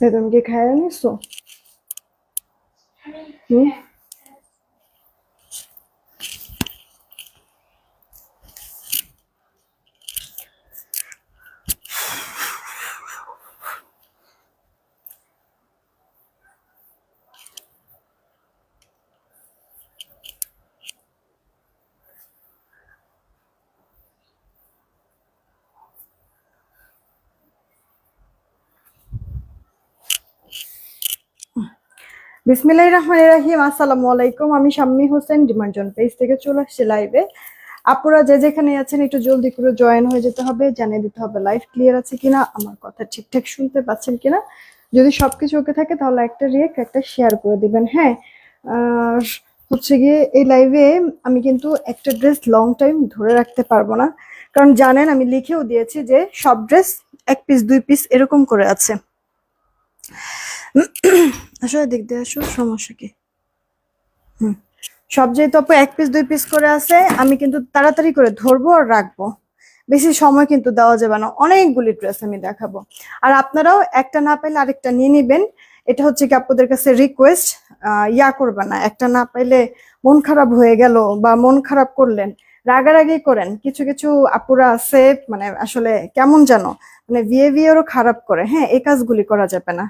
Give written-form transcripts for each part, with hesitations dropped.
তুমি কি খাইয়ে নিছো? হুম। বিসমিল্লাহির রহমানির রহিম। আসসালামু আলাইকুম। আমি শাম্মী হোসেন ডিমার্জন পেজ থেকে চলে আসছি লাইভে। আপুরা যে যেখানে আছেন একটু জলদি করে জয়েন হয়ে যেতে হবে, জানিয়ে দিতে হবে লাইভ ক্লিয়ার আছে কিনা, আমার কথা ঠিকঠাক শুনতে পাচ্ছেন কিনা। যদি সবকিছু ওকে থাকে তাহলে একটা রিয়েক্ট একটা শেয়ার করে দিবেন। হ্যাঁ, আর হচ্ছে গিয়ে এই লাইভে আমি কিন্তু একটা ড্রেস লং টাইম ধরে রাখতে পারবো না, কারণ জানেন আমি লিখেও দিয়েছি যে সব ড্রেস এক পিস দুই পিস এরকম করে আছে। আসলে দিক দিয়ে আসো, সমস্যা কি? সব যেহেতু আপু এক পিস দুই পিস করে আছে, আমি কিন্তু তাড়াতাড়ি করে ধরবো আর রাখবো। বেশি সময় কিন্তু দেওয়া যাবে না, অনেকগুলি ড্রেস আমি দেখাবো। আর আপনারাও একটা না পাইলে আরেকটা নিয়ে নিবেন। এটা হচ্ছে কি আপনাদের কাছে রিকোয়েস্ট। ইয়া করবে না, একটা না পাইলে মন খারাপ হয়ে গেল বা মন খারাপ করলেন, রাগারাগি করেন। কিছু কিছু আপুরা আছে মানে আসলে কেমন জানো, মানে বিহেভিয়ারও খারাপ করে। হ্যাঁ, এই কাজগুলি করা যাবে না।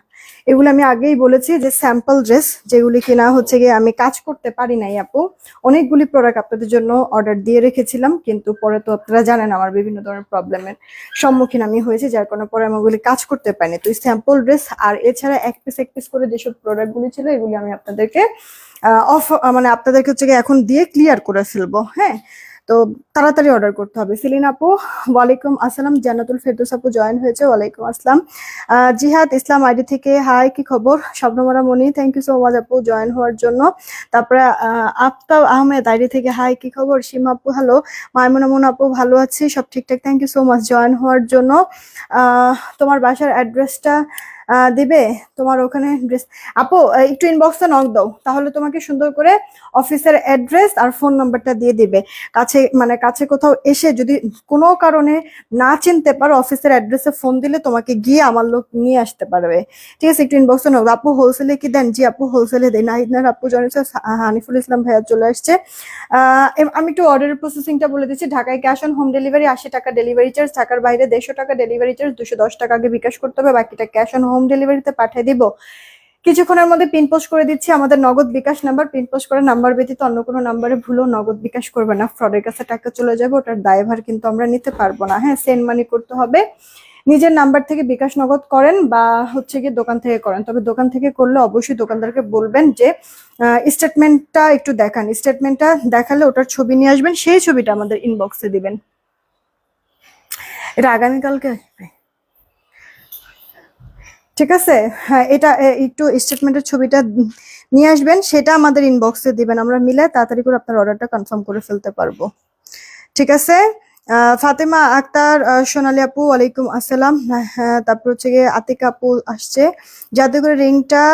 এগুলো আমি আগেই বলেছি যে স্যাম্পল ড্রেস যেগুলি কিনা হচ্ছে গিয়ে আমি কাজ করতে পারি নাই আপু। অনেকগুলি প্রোডাক্ট আপনাদের জন্য অর্ডার দিয়ে রেখেছিলাম, কিন্তু পরে তো আপনারা জানেন আমার বিভিন্ন ধরনের প্রবলেমের সম্মুখীন আমি হয়েছি, যার কারণে পরে আমি ওগুলি কাজ করতে পারিনি। তো স্যাম্পল ড্রেস আর এছাড়া এক পিস করে যেসব প্রোডাক্টগুলি ছিল এগুলি আমি আপনাদেরকে অফ মানে আপনাদেরকে হচ্ছে গিয়ে এখন দিয়ে ক্লিয়ার করে ফেলবো। হ্যাঁ, তো তাড়াতাড়ি অর্ডার করতে হবে। সিলিন আপু ওয়ালাইকুম আসসালাম। জান্নাতুল ফেরদৌস আপু জয়েন হয়েছে, ওয়ালাইকুম আসসালাম। জিহাদ ইসলাম আইডি থেকে হাই, কি খবর? স্বপ্নমরা মনি, থ্যাংক ইউ সো মাচ আপু জয়েন হওয়ার জন্য। তারপরে আফতাব আহমেদ আইডি থেকে হাই, কি খবর? সীমা আপু হ্যালো। মাইমুনা মুন আপু ভালো আছি, সব ঠিকঠাক, thank you so much join হওয়ার জন্য। তোমার বাসার অ্যাড্রেসটা দিবে? তোমার ওখানে ড্রেস আপু একটু ইনবক্সে নক দাও, তাহলে তোমাকে সুন্দর করে অফিসের অ্যাড্রেস আর ফোন নাম্বারটা দিয়ে দিবে। কাছে মানে কাছে কোথাও এসে যদি কোনো কারণে না চিনতে পারো, অফিসের অ্যাড্রেসে ফোন দিলে তোমাকে গিয়ে আমার লোক নিয়ে আসতে পারবে। ঠিক আছে, একটু ইনবক্সে নক। আপু হোলসেলে কি দেন? জি আপু হোলসেলে দেয়। নাহিদনার আপু জানিয়েছে, হানিফুল ইসলাম ভাইয়া চলে আসছে। আমি একটু অর্ডারের প্রসেসিংটা বলে দিচ্ছি। ঢাকায় ক্যাশ অন হোম ডেলিভারি 80 টাকা ডেলিভারি চার্জ, ঢাকার বাইরে 150 টাকা ডেলিভারি চার্জ, 210 টাকা আগে বিকাশ করতে হবে, বাকিটা ক্যাশ অন হোম ডেলিভারিতে পাঠিয়ে দিব। কিছুক্ষণের মধ্যে পিন পোস্ট করে দিচ্ছি আমাদের নগদ বিকাশ নাম্বার। পিন পোস্ট করে নাম্বার ব্যতীত অন্য কোনো নাম্বারে ভুলো নগদ বিকাশ করবে না, ফ্রডের কাছে টাকা চলে যাবে, ওটার দায়ভার কিন্তু আমরা নিতে পারবো না। হ্যাঁ, সেন্ড মানি করতে হবে। নিজের নাম্বার থেকে বিকাশ নগদ করেন বা হচ্ছে গিয়ে দোকান থেকে করেন, তবে দোকান থেকে করলে অবশ্যই দোকানদারকে বলবেন যে স্টেটমেন্টটা একটু দেখান। স্টেটমেন্টটা দেখালে ওটার ছবি নিয়ে আসবেন, সেই ছবিটা আমাদের ইনবক্সে দিবেন। এটা আগামীকালকে আসবে, ঠিক আছে? হ্যাঁ, এটা একটু স্টেটমেন্টের ছবিটা নিয়ে আসবেন, সেটা আমাদের ইনবক্সে দিবেন, আমরা মিলে তাড়াতাড়ি করে আপনার অর্ডারটা কনফার্ম করে ফেলতে পারবো। ঠিক আছে। ফাতেমা আক্তার, সোনালী আপু ওয়ালাইকুম আসসালাম। হ্যাঁ, তারপর হচ্ছে গিয়ে আতিকা আপু আসছে। জাদুঘর রিংটা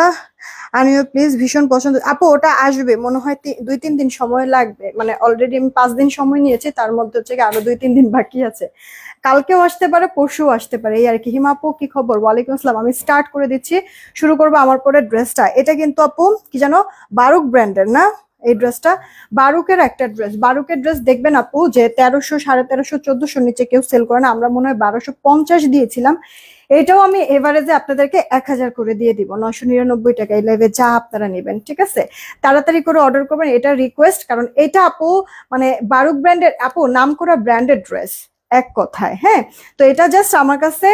আনিও প্লিজ, ভীষণ পছন্দ আপু। ওটা আসবে মনে হয় 2-3 দিন সময় লাগবে, মানে অলরেডি আমি 5 দিন সময় নিয়েছি, তার মধ্যে হচ্ছে গিয়ে আরো 2-3 দিন বাকি আছে। কালকেও আসতে পারে, পরশুও আসতে পারে, এই আর কি। হিমা আপু কি খবর? ওয়ালাইকুম আসসালাম। আমি স্টার্ট করে দিচ্ছি, শুরু করবো আমার পরে ড্রেসটা। এটা কিন্তু আপু কি জানো, বারুক ব্র্যান্ডের না এই ড্রেসটা? বারুকের একটা ড্রেস, বারুকের ড্রেস দেখবেন আপু যে 1300, 1350, 1400 নিচে কেউ সেল করে না। আমরা মনে হয় 1250 দিয়েছিলাম। এটাও আমি এভারেজে আপনাদেরকে 1000 করে দিয়ে দিব, 999 টাকা এই লাইভে যা আপনারা নেবেন। ঠিক আছে, তাড়াতাড়ি করে অর্ডার করবেন, এটা রিকোয়েস্ট, কারণ এটা আপু মানে বারুক ব্র্যান্ডের আপু নাম করা ব্র্যান্ডেড ড্রেস এক কথায়। হ্যাঁ, তো এটা জাস্ট আমার কাছে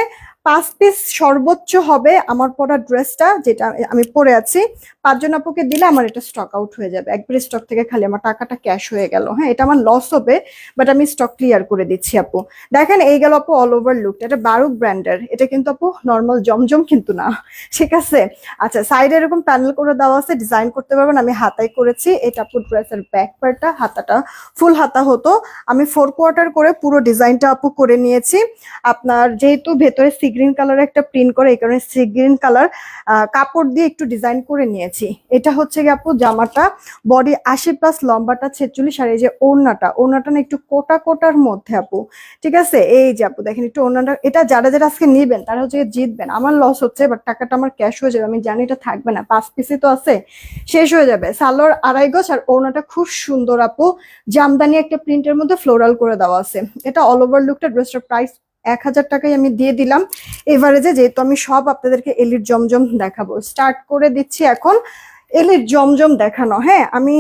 5 পিস সর্বোচ্চ হবে আমার পরা ড্রেসটা, যেটা আমি পরে আছি। 5 জন আপুকে দিলে আমার এটা স্টক আউট হয়ে যাবে, একবার স্টক থেকে খালি আমার টাকাটা ক্যাশ হয়ে গেল। হ্যাঁ, এটা আমার লস হবে, বাট আমি স্টক ক্লিয়ার করে দিচ্ছি আপু। দেখেন এই গেল আপু অল ওভার লুকটা, এটা বারুক ব্র্যান্ডের, এটা কিন্তু আপু নর্মাল জমজম কিন্তু না। ঠিক আছে। আচ্ছা, সাইডে এরকম প্যানেল করে দেওয়া আছে, ডিজাইন করতে পারবেন, আমি হাতায় করেছি। এটা আপু ড্রেসের ব্যাক পার্টটা, হাতাটা ফুল হাতা হতো, আমি 4 কোয়ার্টার করে পুরো ডিজাইনটা আপু করে নিয়েছি। আপনার যেহেতু ভেতরে গ্রিন কালার একটা প্রিন্ট করে, এই কারণে সি গ্রিন কালার কাপড় দিয়ে একটু ডিজাইন করে নিয়েছি। এটা হচ্ছে গিয়ে আপু জামাটা বডি 80+ লম্বাটা 46, আর এই যে ওড়নাটা না একটু কোটা কোটার মধ্যে আপু, ঠিক আছে? এই যে আপু দেখেন একটু ওড়নাটা, এটা যারা যারা আজকে নিবেন তারা হচ্ছে গিয়ে জিতবেন। আমার লস হচ্ছে, বাট টাকাটা আমার ক্যাশ হয়ে যাবে, আমি জানি এটা থাকবে না, 5 পিসই তো আছে, শেষ হয়ে যাবে। সালোয়ার 2.5 গজ, আর ওড়নাটা খুব সুন্দর আপু, জামদানি একটা প্রিন্টের মধ্যে ফ্লোরাল করে দেওয়া আছে। এটা অল ওভার লুকটা, ড্রেসটার প্রাইস 1000 টাকায় আমি দিয়ে দিলাম এভারেজে। যেহেতু আমি সব আপনাদেরকে এলির জমজম দেখাবো, স্টার্ট করে দিচ্ছি এখন এলির জমজম দেখানো। হ্যাঁ, আমি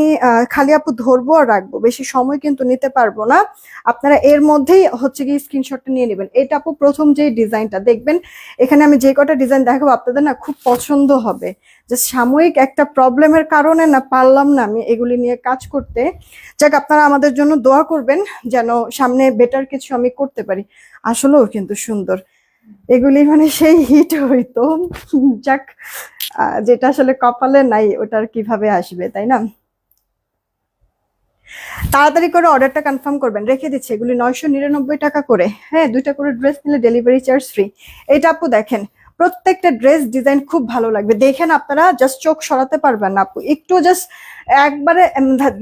খালি আপু ধরবো আর রাখবো, বেশি সময় কিন্তু নিতে পারবো না। আপনারা এর মধ্যেই হচ্ছে কি স্ক্রিনশটটা নিয়ে নেবেন। এটা আপু প্রথম যে ডিজাইনটা দেখবেন, এখানে আমি যে কটা ডিজাইন দেখাবো আপনাদের না খুব পছন্দ হবে। যে সাময়িক একটা প্রবলেমের কারণে না পারলাম না আমি এগুলি নিয়ে কাজ করতে। যাক, আপনারা আমাদের জন্য দোয়া করবেন যেন সামনে বেটার কিছু আমি করতে পারি। আসলেও কিন্তু সুন্দর এগুলি, মানে সেই হিট হইতো। যাক, যেটা আসলে কপালে নাই ওটার কিভাবে আসবে, তাই না? তাড়াতাড়ি করে অর্ডারটা কনফার্ম করবেন, রেখে দিচ্ছি এগুলি 999 টাকা করে। হ্যাঁ, 2টা করে ড্রেস নিলে ডেলিভারি চার্জ ফ্রি। এটা আপু দেখেন, প্রত্যেকটা ড্রেস ডিজাইন খুব ভালো লাগবে, দেখেন আপনারা জাস্ট চোখ সরাতে পারবেন না আপু, একটু জাস্ট একবারে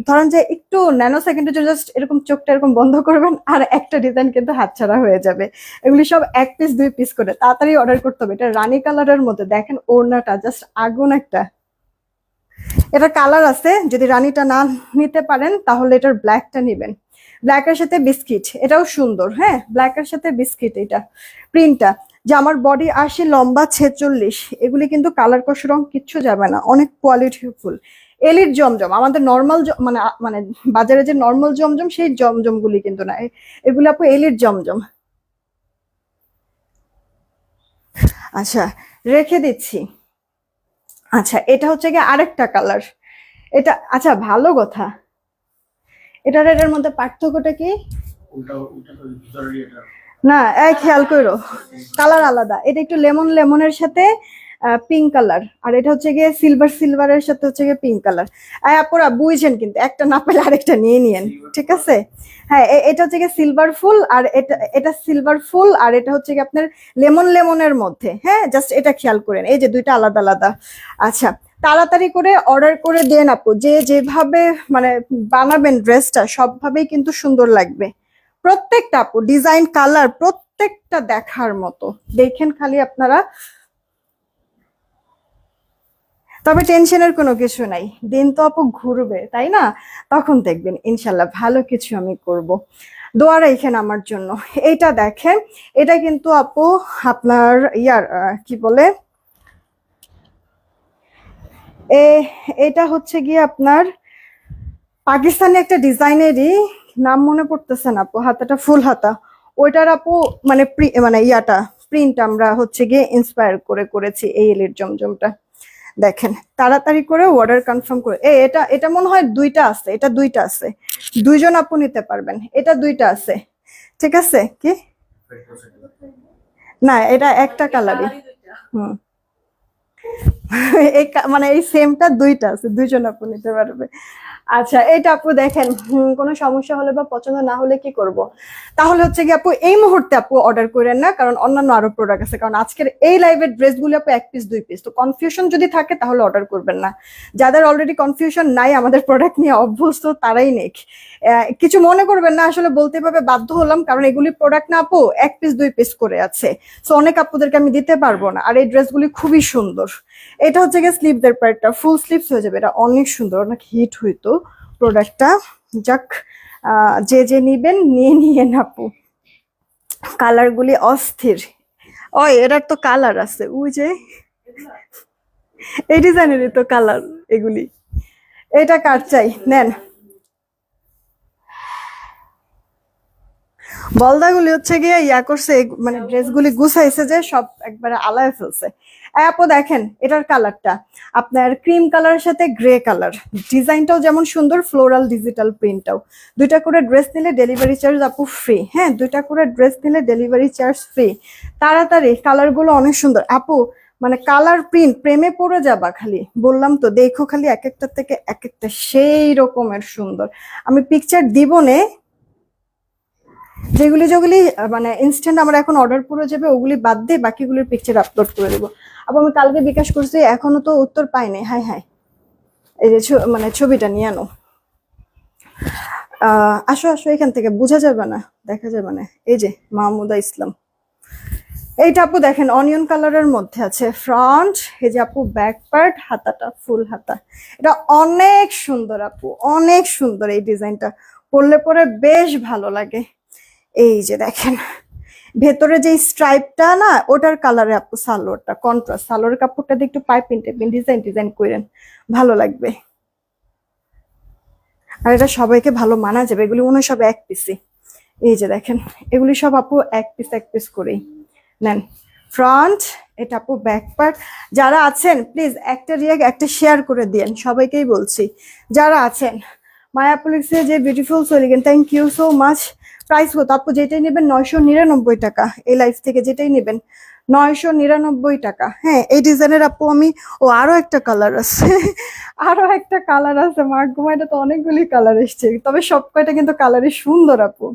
ধরেন যে একটু ন্যানো সেকেন্ডে জাস্ট এরকম চোখটা এরকম বন্ধ করবেন, আর একটা ডিজাইন কিন্তু হাতছাড়া হয়ে যাবে। এগুলি সব 1 পিস 2 পিস করে, তাড়াতাড়ি অর্ডার করতে হবে। এটা রানী কালারের মধ্যে দেখেন, ওড়নাটা জাস্ট আগুন একটা। এটা কালার আছে, যদি রানীটা না নিতে পারেন তাহলে এটার ব্ল্যাকটা নেবেন, ব্ল্যাকের সাথে বিস্কিট, এটাও সুন্দর। হ্যাঁ, ব্ল্যাকের সাথে বিস্কিট, এটা প্রিন্টটা। যে আমার বডি 80, লম্বা 46, এগুলি কিন্তু কালার কোশ রং কিচ্ছু যাবে না, অনেক কোয়ালিটিফুল। এলির জমজম, আমাদের নর্মাল মানে মানে বাজারে যে নর্মাল জমজম সেই জমজম গুলি কিন্তু না, এগুলো আপু এলির জমজম। আচ্ছা, রেখে দিচ্ছি। আচ্ছা, এটা হচ্ছে গিয়ে আরেকটা কালার। এটা আচ্ছা, ভালো কথা, এটার এটার মধ্যে পার্থক্যটা কি? না, এই খেয়াল করো, কালার আলাদা। এটা একটু লেমন লেমনের সাথে পিঙ্ক কালার, আর এটা হচ্ছে গিয়ে সিলভার সিলভারের সাথে হচ্ছে গিয়ে পিঙ্ক কালার। আপনারা বুঝছেন কিন্তু, একটা না পেলে আরেকটা নিয়ে নিয়েন, ঠিক আছে? হ্যাঁ, এটা হচ্ছে গিয়ে সিলভার ফুল, আর এটা সিলভার ফুল, আর এটা হচ্ছে গিয়ে আপনার লেমন লেমনের মধ্যে। হ্যাঁ, জাস্ট এটা খেয়াল করেন, এই যে দুইটা আলাদা আলাদা। আচ্ছা, তাড়াতাড়ি করে অর্ডার করে দেন আপু, যে যেভাবে মানে বানাবেন ড্রেসটা সবভাবেই কিন্তু সুন্দর লাগবে। প্রত্যেকটা আপু ডিজাইন কালার প্রত্যেকটা দেখার মতো, দেখেন খালি আপনারা। তবে টেনশনের কোনো কিছু নাই, দিন তো আপু ঘুরবে, তাই না? তখন দেখবেন ইনশাল্লাহ ভালো কিছু আমি করব। দোয়া রাখেন আমার জন্য। এইটা দেখেন, এটা কিন্তু আপু আপনার কি বলে, এটা হচ্ছে গিয়ে আপনার পাকিস্তানি একটা ডিজাইনেরই, নাম মনে পড়তেছে না আপু, হাতাটা ফুল হাতা, ওইটার আপু মানে মানে প্রিন্ট আমরা হচ্ছে গিয়ে ইন্সপায়ার করে করেছি এই এলির জমজমটা। দেখেন, তাড়াতাড়ি করে অর্ডার কনফার্ম করে। এটা এটা মনে হয় দুইটা আছে, এটা দুইটা আছে, দুইজন আপু নিতে পারবেন, এটা দুইটা আছে, ঠিক আছে? কি না, এটা একটা কালারই। হুম, এই মানে এই সেমটা দুইটা আছে, দুইজন আপু নিতে পারবে। আচ্ছা, এটা আপু দেখেন, কোনো সমস্যা হলে বা পছন্দ না হলে কি করব? তাহলে হচ্ছে কি আপু এই মুহূর্তে আপু অর্ডার করেন না, কারণ অন্যান্য আরো প্রোডাক্ট আছে। কারণ আজকের এই লাইভের ড্রেসগুলো আপু 1 পিস 2 পিস, তো কনফিউশন যদি থাকে তাহলে অর্ডার করবেন না। যাদের অলরেডি কনফিউশন নাই, আমাদের প্রোডাক্ট নিয়ে অভ্যস্ত, তারাই নেক। কিছু মনে করবেন না, আসলে বলতে পারবে বাধ্য হলাম, কারণ এগুলি প্রোডাক্ট না আপু 1 পিস 2 পিস করে আছে, তো অনেক আপুদেরকে আমি দিতে পারবো না। আর এই ড্রেসগুলি খুবই সুন্দর। এটা হচ্ছে গিয়ে স্লিভদের পার্টটা ফুল স্লিভস হয়ে যাবে, এটা অনেক সুন্দর, অনেক হিট হইতো প্রোডাক্টটা। যাক, যে যে নিবেন নিয়ে নিয়েন আপু, কালার গুলি অস্থির। ওই এটার তো কালার আছে, ওই যে এই ডিজাইনেরই তো কালার এগুলি। এটা কার চাই নেন। বলদাগুলি হচ্ছে গিয়ে করছে, মানে ড্রেসগুলি গুছাইছে যে সব একবারে আলায় ফেলছে। আপু দেখেন, এটার কালারটা আপনার ক্রিম কালারের সাথে গ্রে কালার, ডিজাইনটাও যেমন সুন্দর, ফ্লোরাল ডিজিটাল প্রিন্টটাও। 2টা করে ড্রেস নিলে ডেলিভারি চার্জ আপু ফ্রি। হ্যাঁ, 2টা করে ড্রেস নিলে ডেলিভারি চার্জ ফ্রি। তাড়াতাড়ি, কালারগুলো অনেক সুন্দর আপু, মানে কালার প্রিন্ট প্রেমে পড়ে যাবা খালি, বললাম তো, দেখো খালি এক একটা থেকে এক একটা সেই রকমের সুন্দর। আমি পিকচার দিব নে, যেগুলি যেগুলি মানে ইনস্ট্যান্ট আমরা এখন অর্ডার করে যাবে ওগুলি বাদ দিয়ে বাকিগুলির পিকচার আপলোড করে দেবো। আবার আমি কালকে বিকাশ করছি, এখনো তো উত্তর পাইনি। হাই হাই, এই যে মানে ছবিটা নিয়ে আনো। আসো আসো, এখান থেকে বোঝা যাবে না, দেখা যাবে না। এই যে মাহমুদা ইসলাম, এইটা আপু দেখেন অনিয়ন কালারের মধ্যে আছে ফ্রন্ট, এই যে আপু ব্যাক পার্ট, হাতাটা ফুল হাতা। এটা অনেক সুন্দর আপু, অনেক সুন্দর। এই ডিজাইনটা পরলে পরে বেশ ভালো লাগে। এই যে দেখেন ভেতরে যে স্ট্রাইপটা না, ওটার কালারে আপু সালোয়ারটা কন্ট্রাস্ট, সালোয়ারের কাপড়টা দিয়ে একটু পাইপিং টাইপিং ডিজাইন ডিজাইন করেন, ভালো লাগবে। আর এটা সবাইকে ভালো মানা যাবে, এগুলি মনে হয় সব এক পিসি। এই যে দেখেন এগুলি সব আপু এক পিস করেই নেন। ফ্রন্ট, এটা আপু ব্যাক পার্ট। যারা আছেন প্লিজ একটা রিয়াক একটা শেয়ার করে দিয়েন, সবাইকেই বলছি যারা আছেন। মায়াপুলিক্সে যে বিউটিফুল সোলিগেন, thank you so much. Price কত আপু? যেটাই নেবেন 999 টাকা। এই লাইফ থেকে যেটাই নেবেন 999 টাকা। হ্যাঁ, এই ডিজাইনের আপু আমি, ও আরো একটা কালার আছে আরো একটা কালার আছে, মার্গুমা, এটা তো অনেকগুলি কালার এসছে, তবে সব কয়টা কিন্তু কালারই সুন্দর আপু।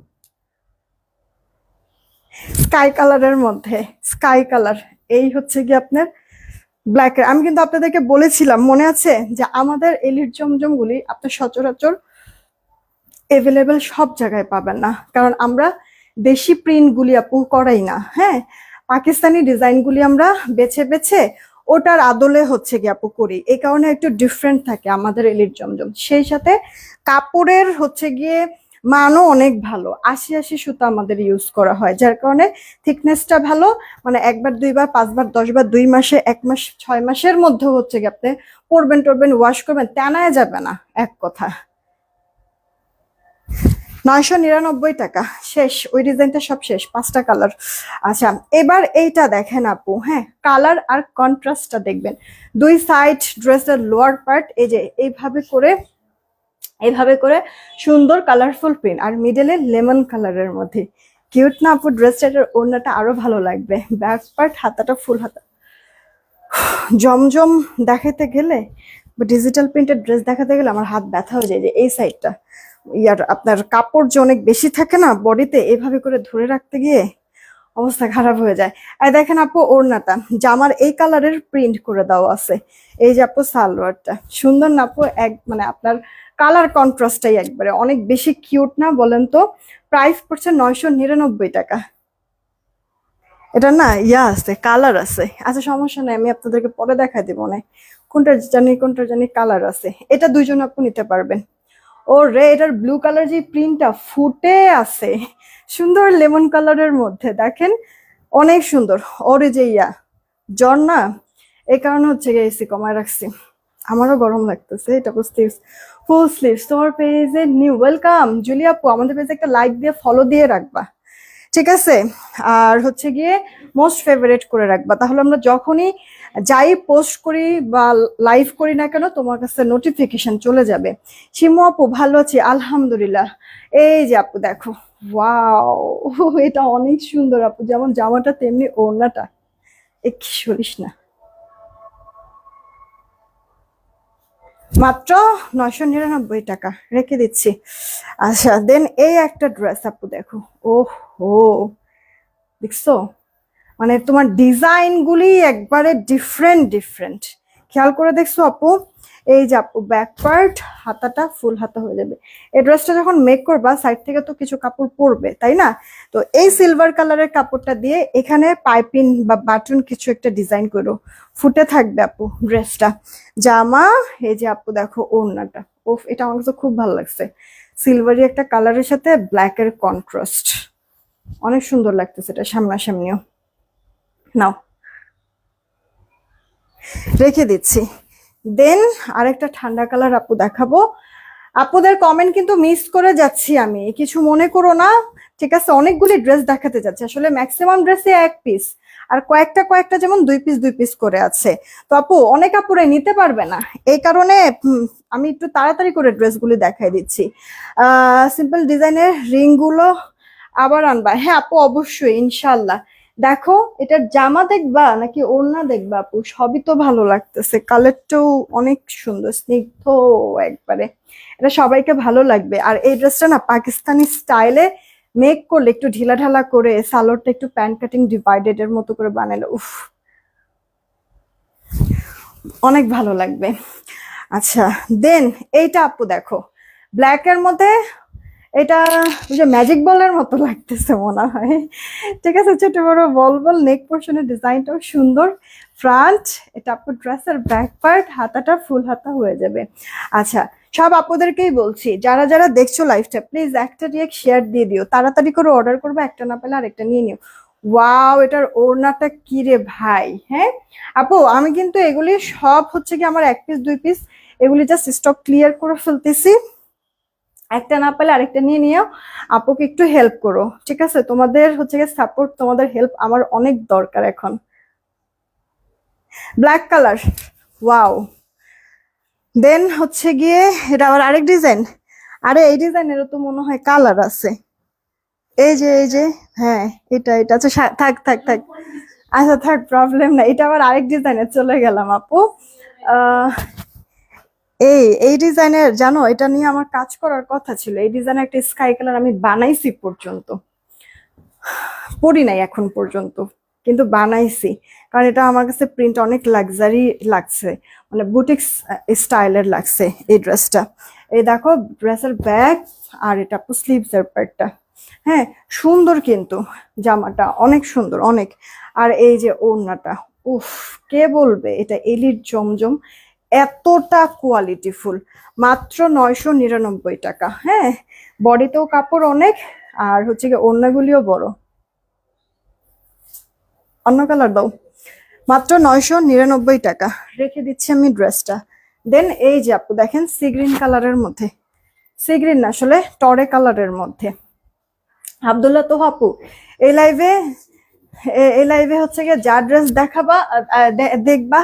স্কাই কালারের মধ্যে, স্কাই কালার, এই হচ্ছে কি আপনার ব্ল্যাক। আমি কিন্তু আপনাদেরকে বলেছিলাম মনে আছে যে আমাদের এলিট জমজম গুলি আপনার সচরাচর এভেলেবেল সব জায়গায় পাবেন না, কারণ আমরা দেশি প্রিন্ট গুলি আপু করাই না। হ্যাঁ, পাকিস্তানি ডিজাইন গুলি আমরা বেছে বেছে ওটার আদলে হচ্ছে কি আপু করি, এই কারণে একটু ডিফারেন্ট থাকে আমাদের এলিট জমজম। সেই সাথে কাপড়ের হচ্ছে গিয়ে মানও অনেক ভালো, 80 সুতা আমাদের ইউজ করা হয়, যার কারণে থিকনেসটা ভালো। মানে একবার দুইবার পাঁচবার 10বার 2 মাসে 1 মাস 6 মাসের মধ্যে হচ্ছে কি আপনি পরবেন টরবেন ওয়াশ করবেন, টানায় যাবে না এক কথা। 999 টাকা, শেষ। ওই ডিজাইনটা সব শেষ, 5টা কালার। আচ্ছা, এবার এইটা দেখেন আপু। হ্যাঁ, কালার আর কন্ট্রাস্টটা দেখবেন। দুই সাইড ড্রেসের লোয়ার পার্ট এই যে এইভাবে করে সুন্দর কালারফুল প্রিন্ট, আর মিডলে লেমন কালারের মধ্যে কিউট না আপু? ড্রেসটার ওড়নাটা আরো ভালো লাগবে। ব্যাক পার্ট, হাতাটা ফুল হাতা। জমজম দেখাতে গেলে বা ডিজিটাল প্রিন্টের ড্রেস দেখাতে গেলে আমার হাত ব্যথা হয়ে যায়, যে এই সাইডটা ইয়ার আপনার কাপড় যে অনেক বেশি থাকে না বডিতে, এভাবে করে ধরে রাখতে গিয়ে অবস্থা খারাপ হয়ে যায়। আর দেখেন আপু ওড়নাটা জামার এই কালারের প্রিন্ট করে দেওয়া আছে। এই যে আপু সালোয়ারটা সুন্দর না আপু? এক মানে আপনার কালার কন্ট্রাস্টটাই একবারে অনেক বেশি কিউট না বলেন তো? প্রাইস পড়ছে 999 টাকা। এটা না ইয়া আছে, কালার আছে। আচ্ছা সমস্যা নাই, আমি আপনাদেরকে পরে দেখাই দিব না কোনটা জানি কালার আছে। এটা দুইজন আপু নিতে পারবেন। ও রে, এটার ব্লু কালার যে প্রিন্টটা ফুটে আছে সুন্দর লেমন কালারের মধ্যে, দেখেন অনেক সুন্দর। ওর যে ইয়া জ্বর না, এই কারণে হচ্ছে গিয়ে এসি কমায় রাখছি, আমারও গরম লাগতেছে। এটা স্লিভস, ফুল স্লিভস। তোমার পেজে নিউ ওয়েলকাম জুলি আপু, আমাদের পেজে একটা লাইক দিয়ে ফলো দিয়ে রাখবা, ঠিক আছে? আর হচ্ছে গিয়ে মোস্ট ফেভারিট করে রাখবা, তাহলে আমরা যখনই যাই পোস্ট করি বা লাইভ করি না কেন তোমার কাছে নোটিফিকেশন চলে যাবে। শিমু আপু ভালো আছি আলহামদুলিল্লাহ। এই যে আপু দেখো, ওয়াও এটা অনেক সুন্দর আপু, যেমন জামাটা তেমনি ওড়নাটা, কি সরিস না। মাত্র 999 টাকা রেখে দিচ্ছি। আচ্ছা দেন এই একটা ড্রেস আপু দেখো, ওহো দেখছো, মানে তোমার ডিজাইন গুলি একবারে ডিফারেন্ট ডিফারেন্ট, খেয়াল করে দেখছো আপু? এই যে আপু ব্যাক পার্ট, হাতাটা ফুল হাতা হয়ে যাবে। এই ড্রেসটা যখন মেক করবা সাইড থেকে তো কিছু কাপড় পরবে তাই না? তো এই সিলভার কালারের কাপড়টা দিয়ে এখানে পাইপিং বা বাটন কিছু একটা ডিজাইন করো, ফুটে থাকবে আপু ড্রেসটা। জামা, এই যে আপু দেখো ওড়নাটা, ওফ এটা আমার কাছে খুব ভালো লাগছে। সিলভারি একটা কালারের সাথে ব্ল্যাকের কন্ট্রাস্ট, অনেক সুন্দর লাগতেছে এটা সামনাসামনিও। নাও রেখে দিচ্ছি। দেন আরেকটা ঠান্ডা কালার আপু দেখাবো। আপুদের কমেন্ট কিন্তু মিস করে যাচ্ছি আমি, কিছু মনে করো না, ঠিক আছে? অনেকগুলি ড্রেস দেখাতে যাচ্ছে, আসলে ম্যাক্সিমাম ড্রেসে এক পিস, আর কয়েকটা যেমন 2 পিস করে আছে। তো আপু অনেক আপুরে নিতে পারবে না, এই কারণে আমি একটু তাড়াতাড়ি করে ড্রেসগুলি দেখাই দিচ্ছি। সিম্পল ডিজাইনের রিং গুলো আবার আনবা? হ্যাঁ আপু অবশ্যই ইনশাল্লাহ। দেখো এটার জামা দেখবা নাকি ওড়না দেখবা আপু? সবই তো ভালো লাগতেছে, কালারটাও অনেক সুন্দর স্নিগ্ধ একবারে, এটা সবাইকে ভালো লাগবে। আর এই ড্রেসটা না পাকিস্তানি স্টাইলে মেক করলে একটু ঢিলা ঢালা করে সালোয়ারটা একটু প্যান্ট কাটিং ডিভাইডেড এর মতো করে বানালে উফ অনেক ভালো লাগবে। আচ্ছা দেন এইটা আপু দেখো ব্ল্যাক এর মধ্যে, এটা ওই যে ম্যাজিক বলের মতো লাগতেছে মনে হয়। ঠিক আছে, ছোট বড় বল বল, নেক পোর্শনের ডিজাইনটাও সুন্দর, ফ্রন্ট এটা আপু ড্রেসের ব্যাক পার্ট, হাতাটা ফুল হাতা হয়ে যাবে। আচ্ছা সব আপুদেরকেই বলছি, যারা যারা দেখছো লাইভটা প্লিজ একটা রিয়েক্ট শেয়ার দিয়ে দিও, তাড়াতাড়ি করে অর্ডার করবে, একটা না পেলে আরেকটা নিয়ে নিও। ওয়াও এটার ওড়নাটা কি রে ভাই। হ্যাঁ আপু আমি কিন্তু এগুলি সব হচ্ছে কি আমার 1 পিস 2 পিস এগুলি জাস্ট স্টক ক্লিয়ার করে ফেলতেছি, একটা না পেলে আরেকটা নিয়ে নিও। আপুকে একটু হেল্প করো, ঠিক আছে? তোমাদের হচ্ছে গিয়ে সাপোর্ট, তোমাদের হেল্প আমার অনেক দরকার এখন। Black colour, wow. দেন হচ্ছে গিয়ে এটা আবার আরেক ডিজাইন, আরে এই ডিজাইনেরও তো মনে হয় কালার আছে, এই যে হ্যাঁ এটা আচ্ছা থাক থাক থাক, আচ্ছা থাক প্রবলেম না, এটা আবার আরেক ডিজাইনে চলে গেলাম আপু। আহ এই ডিজাইনের জানো এটা নিয়ে আমার কাজ করার কথা ছিল, এই ডিজাইনের একটা স্কাই কালার আমি বানাইছি পর্যন্ত, পরি নাই এখন পর্যন্ত কিন্তু বানাইছি, কারণ এটা আমার কাছে প্রিন্ট অনেক লাক্সারি লাগছে, মানে বুটিক্স স্টাইলের লাগছে এই ড্রেসটা। এই দেখো ড্রেসের ব্যাক আর এটা আপু স্লিভস এর পার্টটা, হ্যাঁ সুন্দর কিন্তু জামাটা অনেক সুন্দর অনেক। আর এই যে ওড়নাটা, উফ কে বলবে এটা এলিট জমজম, এতটা কোয়ালিটিফুল, মাত্র 999 টাকা। হ্যাঁ বডিতেও কাপড় অনেক, আর হচ্ছে কি ওড়নাগুলিও বড়। অন্য কালার দাও, মাত্র 999 টাকা, রেখে দিচ্ছি আমি ড্রেসটা। দেন এই যে আপু দেখেন সি গ্রিন কালারের মধ্যে, সি গ্রিন না আসলে টরে কালারের মধ্যে, আব্দুল্লাহ তো আপু এই লাইভে হচ্ছে গিয়ে যা ড্রেস দেখাবা দেখবা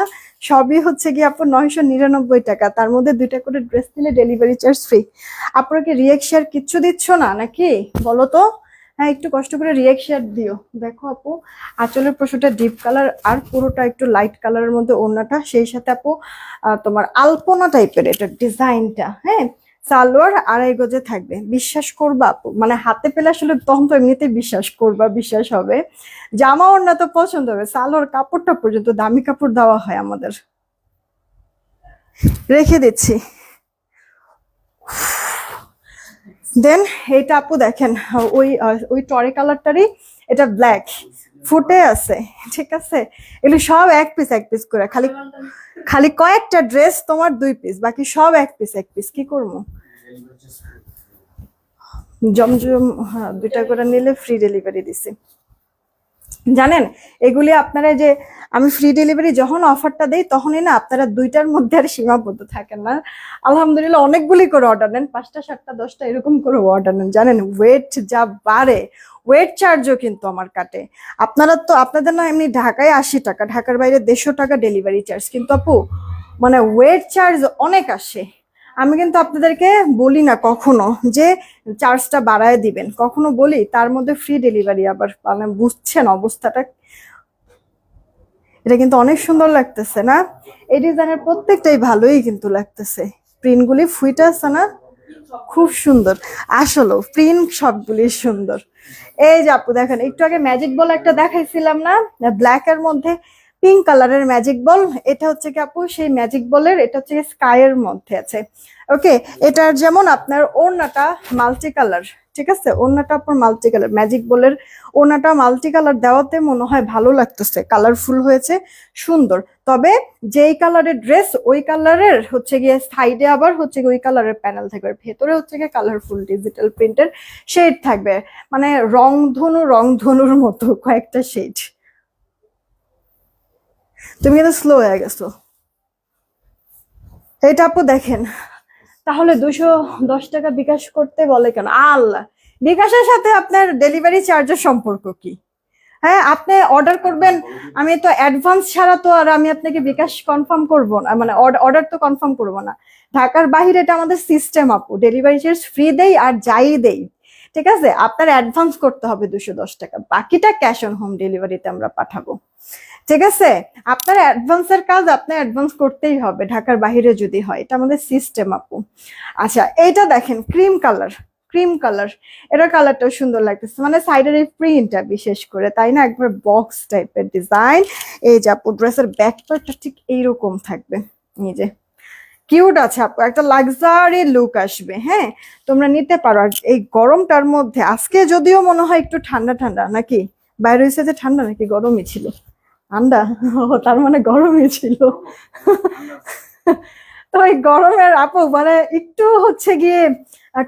সবই হচ্ছে গিয়ে আপু 999 টাকা, তার মধ্যে 2টা করে ড্রেস নিলে ডেলিভারি চার্জ ফ্রি। আপনারা কি রিয়েক্ট শেয়ার কিচ্ছু দিচ্ছ না নাকি বলো তো? হ্যাঁ একটু কষ্ট করে রিয়েক্ট শেয়ার দিও। দেখো আপু আঁচলের পশুটা ডিপ কালার আর পুরোটা একটু লাইট কালারের মধ্যে ওড়নাটা, সেই সাথে আপু তোমার আলপনা টাইপের এটা ডিজাইনটা, হ্যাঁ সালোয়ার 2.5 গজে থাকবে, বিশ্বাস করবা আপু, মানে হাতে পেলে আসলে তখন তো এমনিতে বিশ্বাস করবা, বিশ্বাস হবে। জামা ওড়না তো পছন্দ হবে, সালোয়ার কাপড়টা পর্যন্ত দামি কাপড় দেওয়া হয় আমাদের। রেখে দিচ্ছি। দেন এইটা আপু দেখেন ওই টরে কালারটারই, এটা ব্ল্যাক ফুটে আছে, ঠিক আছে? এগুলো সব 1 পিস 1 পিস করে, খালি খালি কয়েকটা ড্রেস তোমার 2 পিস, বাকি সব 1 পিস 1 পিস। কি করবো জমজম, হ্যাঁ 2টা করে নিলে ফ্রি ডেলিভারি দিছি। জানেন এগুলি আপনারা যে আমি ফ্রি ডেলিভারি যখন অফারটা দেই তখনই না আপনারা 2টার মধ্যে আর সীমাবদ্ধ থাকেন না, আলহামদুলিল্লাহ অনেকগুলি করে অর্ডার নেন, 5টা 7টা 10টা এরকম করে অর্ডার নেন। জানেন ওয়েট যা বাড়ে, ওয়েট চার্জও কিন্তু আমার কাটে। আপনারা তো আপনাদের না এমনি ঢাকায় 80 টাকা, ঢাকার বাইরে 150 টাকা ডেলিভারি চার্জ, কিন্তু আপু মানে ওয়েট চার্জ অনেক আসে। আমি কিন্তু আপনাদেরকে বলি না কখনো যে চার্জটা বাড়ায় দিবেন, কখনো বলি তার মধ্যে ফ্রি ডেলিভারি, আবার মানে বুঝছেন অবস্থাটা। এটা কিন্তু অনেক সুন্দর লাগতেছে না? এই ডিজাইনের প্রত্যেকটাই ভালোই কিন্তু লাগতেছে, প্রিন্টগুলি ফুইটা আছে না, খুব সুন্দর, আসলে প্রিন্ট সবগুলি সুন্দর। এই যে আপু দেখেন একটু আগে ম্যাজিক বল একটা দেখাইছিলাম না ব্ল্যাক এর মধ্যে পিঙ্ক কালারের ম্যাজিক বল, এটা হচ্ছে কি আপু সেই ম্যাজিক বলের, এটা হচ্ছে স্কাই এর মধ্যে আছে। ওকে এটার যেমন আপনার ওড়নাটা মাল্টি কালার, ঠিক আছে? ওড়নাটা আপনার মাল্টি কালার, ম্যাজিক বলের ওড়নাটা মাল্টি কালার দেওয়াতে মনে হয় ভালো লাগতেছে, কালারফুল হয়েছে সুন্দর। তবে যেই কালারের ড্রেস ওই কালারের হচ্ছে গিয়ে সাইডে আবার হচ্ছে ওই কালারের প্যানেল থাকবে, ভেতরে হচ্ছে গিয়ে কালারফুল ডিজিটাল প্রিন্টের শেড থাকবে, মানে রংধনুর মতো কয়েকটা শেড। তুমি কিন্তু স্লো হয়ে গেছো। এটা আপু দেখেন তাহলে 210 টাকা বিকাশ করতে বলে কেন? আল্লাহ, বিকাশের সাথে আপনার ডেলিভারি চার্জের সম্পর্ক কি? হ্যাঁ আপনি অর্ডার করবেন, আমি তো অ্যাডভান্স ছাড়া তো আর আমি আপনাকে বিকাশ কনফার্ম করব না, মানে অর্ডার তো কনফার্ম করব না। ঢাকার বাহিরে এটা আমাদের সিস্টেম আপু, ডেলিভারি চার্জ ফ্রি দেই আর যাই দেই, ঠিক আছে? আপনার অ্যাডভান্স করতে হবে 210 টাকা, বাকিটা ক্যাশ অন হোম ডেলিভারিতে আমরা পাঠাবো, ঠিক আছে? আপনার অ্যাডভান্সের কাজ আপনার অ্যাডভান্স করতেই হবে ঢাকার বাহিরে যদি হয়, এটা আমাদের সিস্টেম আপু। আচ্ছা এইটা দেখেন ক্রিম ক্রিম কালার, এটার কালারটাও সুন্দর লাগতেছে, মানে সাইডের এই প্রিন্টটা বিশেষ করে, তাই না, একবার বক্স টাইপের ডিজাইন। এই যে আপু ড্রেসের ব্যাক পার্টটা ঠিক এইরকম থাকবে, এই যে কিউট আছে আপু, একটা লাক্সারি লুক আসবে। হ্যাঁ, তোমরা নিতে পারো। আর এই গরমটার মধ্যে আজকে যদিও মনে হয় একটু ঠান্ডা ঠান্ডা, নাকি বাইরে হয়েছে যে ঠান্ডা, নাকি গরমই ছিল? ঠান্ডা, ও তার মানে গরমই ছিল। তো এই গরমের আপু মানে একটু হচ্ছে গিয়ে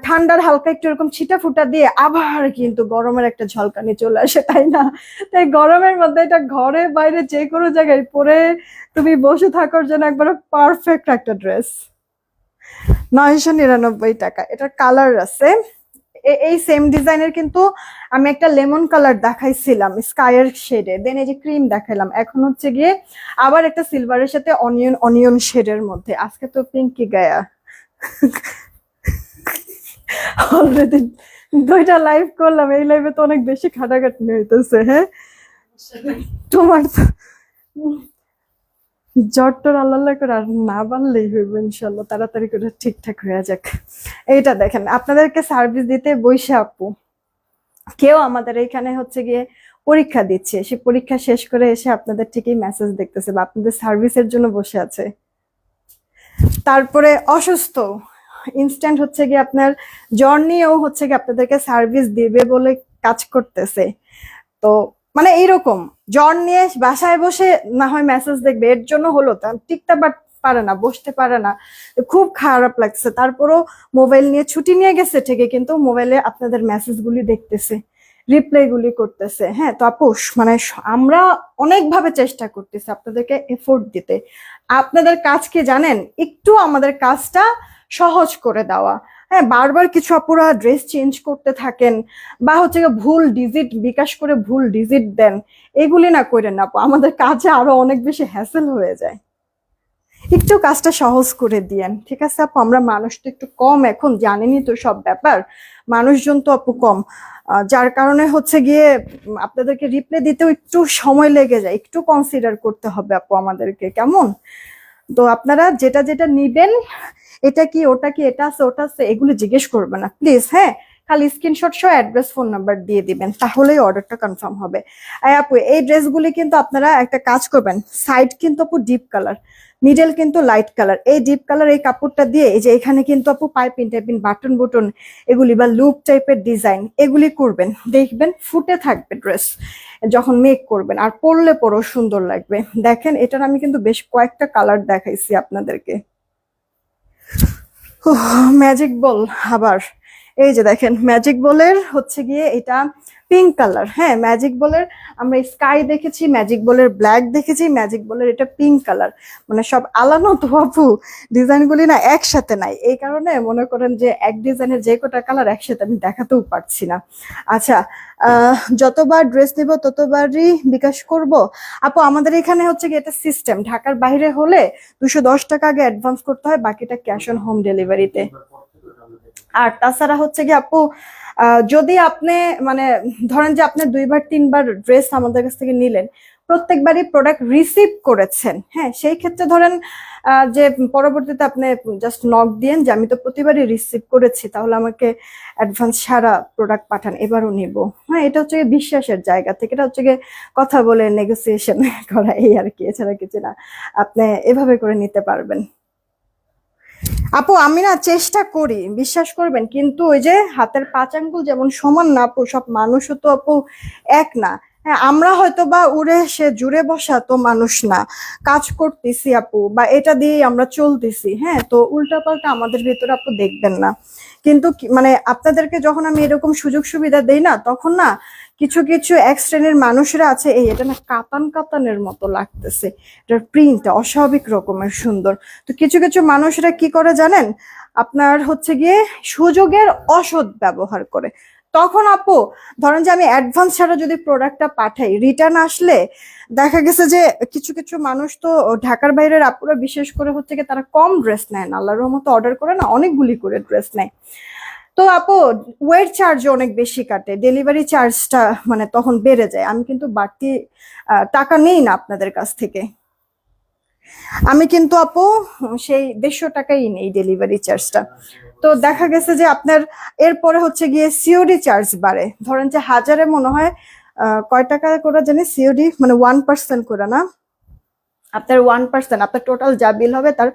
ঠান্ডার হালকা একটু এরকম ছিটা ফুটা দিয়ে আবার কিন্তু গরমের একটা ঝলকানি চলে আসে, তাই না? তাই গরমের মধ্যে এটা ঘরে বাইরে যে কোনো জায়গায় পরে তুমি বসে থাকার জন্য একবারে পারফেক্ট একটা ড্রেস। 999 টাকা। এটার কালার আছে, এই সেম ডিজাইনের কিন্তু আমি একটা লেমন কালার দেখাইছিলাম স্কাইয়ের শেডে, দেন এই যে ক্রিম দেখাইলাম, এখন হচ্ছে গিয়ে আবার একটা সিলভারের সাথে অনিয়ন অনিয়ন শেডের মধ্যে। আজকে তো পিঙ্কি গায়া, অলরেডি 2টা লাইভ করলাম, এই লাইভে তো অনেক বেশি খাটাখাটনি হইতেছে। হ্যাঁ, তোমার তো জ্বরটার আল্লাহ করে আর না বাড়লেই হইবে ইনশাল্লাহ, তাড়াতাড়ি করে ঠিকঠাক হয়ে যাক। এইটা দেখেন, আপনাদেরকে সার্ভিস দিতে বইসা আপু কেউ আমাদের এখানে হচ্ছে গিয়ে পরীক্ষা দিচ্ছে, সে পরীক্ষা শেষ করে এসে আপনাদের ঠিকই মেসেজ দেখতেছে বা আপনাদের সার্ভিসের জন্য বসে আছে। তারপরে অসুস্থ, ইনস্ট্যান্ট হচ্ছে গিয়ে আপনার জ্বর নিয়েও হচ্ছে গিয়ে আপনাদেরকে সার্ভিস দিবে বলে কাজ করতেছে। তো মানে এইরকম জ্বর নিয়ে বাসায় বসে না হয় মেসেজ দেখবে, এর জন্য হলো তা টিকতে পারে না, বসতে পারে না, খুব খারাপ লাগছে। তারপরও মোবাইল নিয়ে ছুটি নিয়ে গেছে ঠিকই, কিন্তু মোবাইলে আপনাদের মেসেজ গুলি দেখতেছে, রিপ্লাই গুলি করতেছে। হ্যাঁ, তো আপু মানে আমরা অনেকভাবে চেষ্টা করতেছি আপনাদেরকে এফোর্ট দিতে। আপনাদের কাজ কি জানেন, একটু আমাদের কাজটা সহজ করে দেওয়া। হ্যাঁ, বারবার কিছু আপুরা ড্রেস চেঞ্জ করতে থাকেন বা হচ্ছে ভুল ডিজিট বিকাশ করে ভুল ডিজিট দেন, এগুলি না করেন না আপু, আমাদের কাজে আরো অনেক বেশি হ্যাসেল হয়ে যায়। একটু কাজটা সহজ করে দিয়েন, ঠিক আছে আপু? আমরা মানুষ তো একটু কম, এখন জানেনই তো সব ব্যাপার, মানুষজন তো আপু কম, যার কারণে হচ্ছে গিয়ে আপনাদেরকে রিপ্লাই দিতেও একটু সময় লেগে যায়, একটু কনসিডার করতে হবে আপু আমাদেরকে, কেমন? তো আপনারা যেটা যেটা নিবেন, এটা কি ওটা কি এটা আছে ওটা আছে এগুলো জিজ্ঞেস করবেন না প্লিজ। হ্যাঁ, খালি স্ক্রিনশট সহ অ্যাড্রেস ফোন নাম্বার দিয়ে দিবেন, তাহলেই অর্ডারটা কনফার্ম হবে। আর আপু এই ড্রেসগুলি কিন্তু আপনারা একটা কাজ করবেন, সাইড কিন্তু আপু ডিপ কালার, মিডল কিন্তু লাইট কালার। এই ডিপ কালার এই কাপড়টা দিয়ে এই যে এখানে কিন্তু আপু পাইপিং টাইপিং বাটন বুটন এগুলি বা লুপ টাইপের ডিজাইন এগুলি করবেন, দেখবেন ফুটে থাকবে ড্রেস যখন মেক করবেন, আর পরলে পরও সুন্দর লাগবে। দেখেন এটার আমি কিন্তু বেশ কয়েকটা কালার দেখাইছি আপনাদেরকে। ম্যাজিক বল, আবার এই যে দেখেন ম্যাজিক বলের হচ্ছে গিয়ে এটা পিঙ্ক কালার। হ্যাঁ, ম্যাজিক বলের আমরা স্কাই দেখেছি, ম্যাজিক বলের ব্ল্যাক দেখেছি, ম্যাজিক বলের এটা পিঙ্ক কালার, মানে সব আলানো তো আপু, ডিজাইনগুলি না একসাথে নাই, এই কারণে মনে করেন যে এক ডিজাইনের যে কটা কালার একসাথে আমি দেখাতেও পারছি না। আচ্ছা, যতবার ড্রেস নিব ততবারই বিকাশ করব আপু। আমাদের এখানে হচ্ছে কি এটা সিস্টেম, ঢাকার বাইরে হলে 210 টাকা আগে অ্যাডভান্স করতে হয়, বাকিটা ক্যাশ অন হোম ডেলিভারিতে। আর তাছাড়া হচ্ছে কি আপু যদি আপনি মানে ধরেন যে আপনি 2বার 3বার ড্রেস আমাদের কাছ থেকে নিলেন, প্রত্যেকবারই প্রোডাক্ট রিসিভ করেছেন, হ্যাঁ, সেই ক্ষেত্রে ধরেন যে পরবর্তীতে আপনি জাস্ট নক দিয়েন যে আমি তো প্রতিবারই রিসিভ করেছি, তাহলে আমাকে অ্যাডভান্স ছাড়া প্রোডাক্ট পাঠান, এবারও নিব। হ্যাঁ, এটা হচ্ছে বিশ্বাসের জায়গা থেকে, এটা হচ্ছে কথা বলে নেগোসিয়েশন করা, এই আর কি, এছাড়া কিছু না। আপনি এভাবে করে নিতে পারবেন। আপু আমি না চেষ্টা করি, বিশ্বাস করবেন, কিন্তু ওই যে হাতের 5 আঙ্গুল যেমন সমান না আপু, সব মানুষও তো আপু এক না। হ্যাঁ, আমরা হয়তো বা উড়ে সে জুড়ে বসা তো মানুষ না, কাজ করতেছি আপু, বা এটা দিয়েই আমরা চলতেছি। হ্যাঁ, তো উল্টাপাল্টা আমাদের ভিতরে আপু দেখবেন না, কিন্তু মানে আপনাদেরকে যখন আমি এরকম সুযোগ সুবিধা দেই না, তখন না কিছু কিছু এক শ্রেণীর মানুষরা আছে, এই এটা না কাতান কাতানের মতো লাগতেছে, এটার প্রিন্টটা অস্বাভাবিক রকমের সুন্দর। তো কিছু কিছু মানুষরা কি করে জানেন, আপনার হচ্ছে গিয়ে সুযোগের অসৎ ব্যবহার করে। তখন আপু ধরেন যে আমি অ্যাডভান্স ছাড়া যদি প্রোডাক্টটা পাঠাই, রিটার্ন আসলে দেখা গেছে যে কিছু কিছু মানুষ তো ঢাকার বাইরের আপুরা বিশেষ করে হচ্ছে কি তারা কম ড্রেস নেয় না, আল্লাহর রহমতে অর্ডার করে না অনেকগুলি করে ড্রেস নেয়। তো আপু ওয়েট চার্জ অনেক বেশি কাটে, ডেলিভারি চার্জটা মানে তখন বেড়ে যায়। আমি কিন্তু বাড়তি টাকা নেই না আপনাদের কাছ থেকে, আমি কিন্তু আপু সেই 150 টাকাই নেই ডেলিভারি চার্জটা। তো দেখা গেছে যে আপনার এরপরে হচ্ছে গিয়ে সিওডি চার্জ বাড়ে। ধরেন যে হাজারে মনে হয় কয় টাকা করে জানি সিওডি, মানে 1% করে না, আপনার 1%, আপনার টোটাল যা বিল হবে তার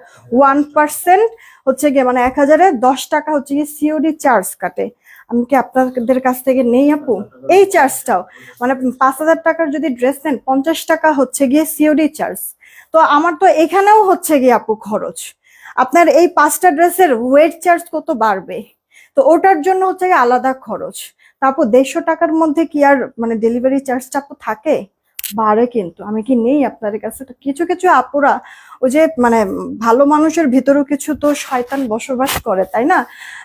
1% হচ্ছে গিয়ে, মানে 1000-এ 10 টাকা হচ্ছে গিয়ে সিওডি চার্জ কাটে। আমি কি আপনাদের কাছ থেকে নেই আপু এই চার্জটাও? মানে 5000 টাকার যদি ড্রেস নেন 50 টাকা হচ্ছে গিয়ে সিওডি চার্জ। তো আমার তো এখানেও হচ্ছে গিয়ে আপু খরচ। আপনার এই 5টা ড্রেসের ওয়েট চার্জ কত বাড়বে, তো ওটার জন্য হচ্ছে গিয়ে আলাদা খরচ। তারপর 150 টাকার মধ্যে কি আর মানে ডেলিভারি চার্জটা আপু থাকে? বাড়ে কিন্তু। আমি কি নেই আপনাদের কাছে? তো কিছু কিছু আপুরা ওই যে মানে ভালো মানুষের ভিতরেও কিছু তো শয়তান বসবাস করে, তাই না?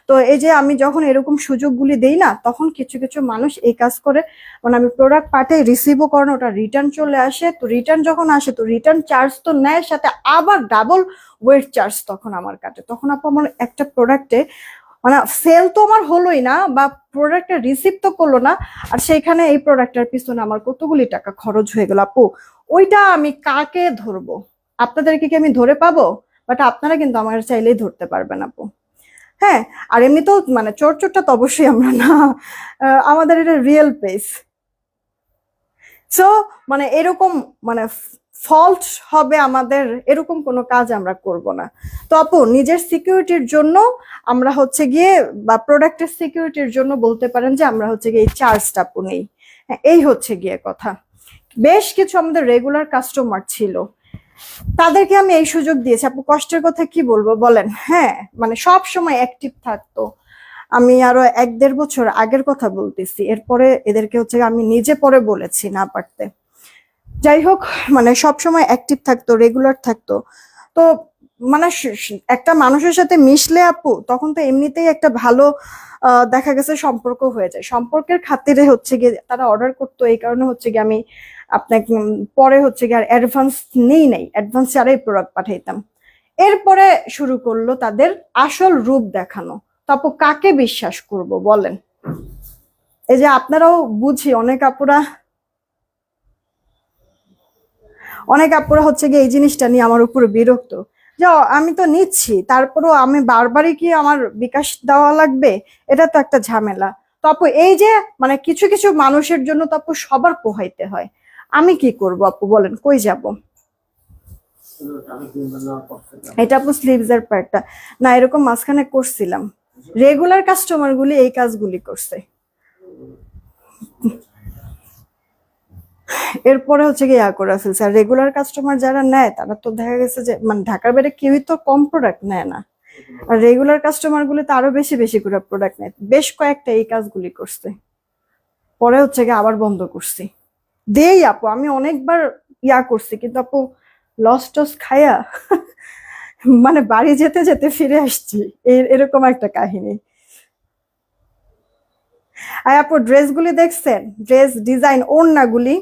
তো এই যে আমি যখন এরকম সুযোগগুলি দেই না, তখন কিছু কিছু মানুষ এই কাজ করে। মানে আমি প্রোডাক্ট পাঠাই, রিসিভও করেন, ওটা রিটার্ন চলে আসে। তো রিটার্ন যখন আসে তো রিটার্ন চার্জ তো নেয়, সাথে আবার ডাবল ওয়েট চার্জ তখন আমার কাটে। তখন আপু আমার একটা প্রোডাক্টে মানে সেল তো আমার হলোই না, বা প্রোডাক্টটা রিসিভ তো করলো না, আর সেইখানে এই প্রোডাক্টের পিছনে আমার কতগুলি টাকা খরচ হয়ে গেল আপু। ওইটা আমি কাকে ধরবো? আপনাদেরকে কি আমি ধরে পাবো? বাট আপনারা কিন্তু আমার চাইলেই ধরতে পারবেন আপু। হ্যাঁ, আর এমনি তো মানে চোর চোরটা তো অবশ্যই আমরা না, আমাদের এটা রিয়েল পেজ। সো মানে এরকম মানে ফল্ট হবে আমাদের, এরকম কোনো কাজ আমরা করব না। তো আপু নিজের সিকিউরিটির জন্য আমরা হচ্ছে গিয়ে, বা প্রোডাক্টের সিকিউরিটির জন্য বলতে পারেন যে আমরা হচ্ছে গিয়ে এই চার্জটা আপু নেই। হ্যাঁ, এই হচ্ছে গিয়ে কথা। বেশ কিছু আমাদের রেগুলার কাস্টমার ছিল, তাদেরকে আমি এই সুযোগ দিয়েছি আপু। কষ্টের কথা কি বলবো বলেন? হ্যাঁ, মানে সব সময় অ্যাক্টিভ থাকতো। আমি আরো 1-1.5 বছর আগের কথা বলতেছি। এরপরে এদেরকে হচ্ছে আমি নিজে পরে বলেছি না পারতে। যাই হোক, মানে সব সময় অ্যাক্টিভ থাকতো, রেগুলার থাকতো। তো মানে একটা মানুষের সাথে মিশলে আপু তখন তো এমনিতেই একটা ভালো দেখা গেছে সম্পর্ক হয়ে যায়। সম্পর্কের খাতিরে হচ্ছে গিয়ে তারা অর্ডার করতো, এই কারণে হচ্ছে গিয়ে আমি আপনাকে পরে হচ্ছে গিয়ে আর অ্যাডভান্স নাই, অ্যাডভান্স ছাড়াই প্রোডাক্ট পাঠাইতাম। এরপরে শুরু করলো তাদের আসল রূপ দেখানো। তো আপু কাকে বিশ্বাস করব বলেন? এই যে আপনারাও বুঝি অনেক আপুরা হচ্ছে গিয়ে এই জিনিসটা নিয়ে আমার উপরে বিরক্ত, যে আমি তো নিচ্ছি, তারপরেও আমি বারবারই কি আমার বিকাশ দেওয়া লাগবে? এটা তো একটা ঝামেলা। তো আপু এই যে মানে কিছু কিছু মানুষের জন্য তো আপু সবার পোহাইতে হয়। আমি কি করব আপু বলেন, কই যাব? এটা আপু স্লিভস এর পার্টটা না, এরকম মাঝখানে করছিলাম। রেগুলার কাস্টমার গুলি এই কাজগুলি করছে। এরপরে হচ্ছে কি করে ফেলছে। আর রেগুলার কাস্টমার যারা নেয় তারা তো দেখা গেছে যে মানে ঢাকার বাইরে কেউই তো কম প্রোডাক্ট নেয় না। আর রেগুলার কাস্টমার গুলি তো আরো বেশি বেশি করে প্রোডাক্ট নেয়। বেশ কয়েকটা এই কাজগুলি করছে, পরে হচ্ছে গিয়ে আবার বন্ধ করছি। দেই আপু, আমি অনেকবার করছি, কিন্তু আপু লস টস খায়া মানে বাড়ি যেতে যেতে ফিরে আসছি, এরকম একটা কাহিনী। আর আপু ড্রেসগুলি দেখছেন? ড্রেস ডিজাইন ওড়নাগুলি,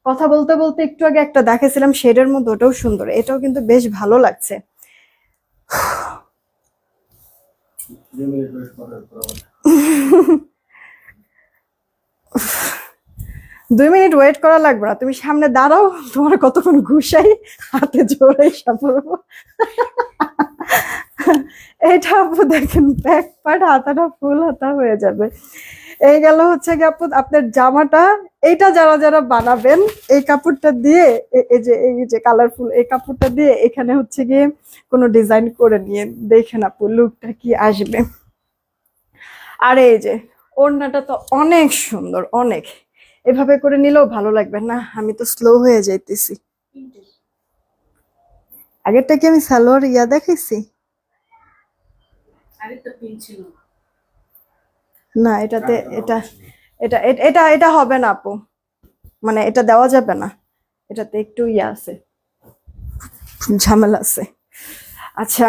কথা বলতে বলতে একটু আগে একটা দেখেছিলাম শেডের মধ্যে, ওটাও সুন্দর, এটাও কিন্তু বেশ ভালো লাগছে। 2 মিনিট ওয়েট করা লাগবে না, তুমি সামনে দাঁড়াও, তোমার কতক্ষণ ঘুষাই, হাতে জোরে সাপড়বো। এটা আপু দেখেন ব্যাক পার্ট, হাতাটা ফুল হাতা হয়ে যাবে। এই গেল হচ্ছে কি আপু আপনার জামাটা। এইটা যারা যারা বানাবেন এই কাপড়টা দিয়ে, এই যে কালারফুল এই কাপড়টা দিয়ে এখানে হচ্ছে গিয়ে কোনো ডিজাইন করে নিয়ে দেখেন আপু লুকটা কি আসবে। আর এই যে ওড়নাটা তো অনেক সুন্দর, অনেক। এভাবে করে নিলেও ভালো লাগবে না? আমি তো স্লো হয়ে যাইতেছি। আগেরটা কি আমি সালোয়ার দেখাইছি? না, এটাতে এটা এটা এটা এটা হবে না আপু, মানে এটা দেওয়া যাবে না। এটাতে একটু আছে, ঝামেলা আছে। আচ্ছা,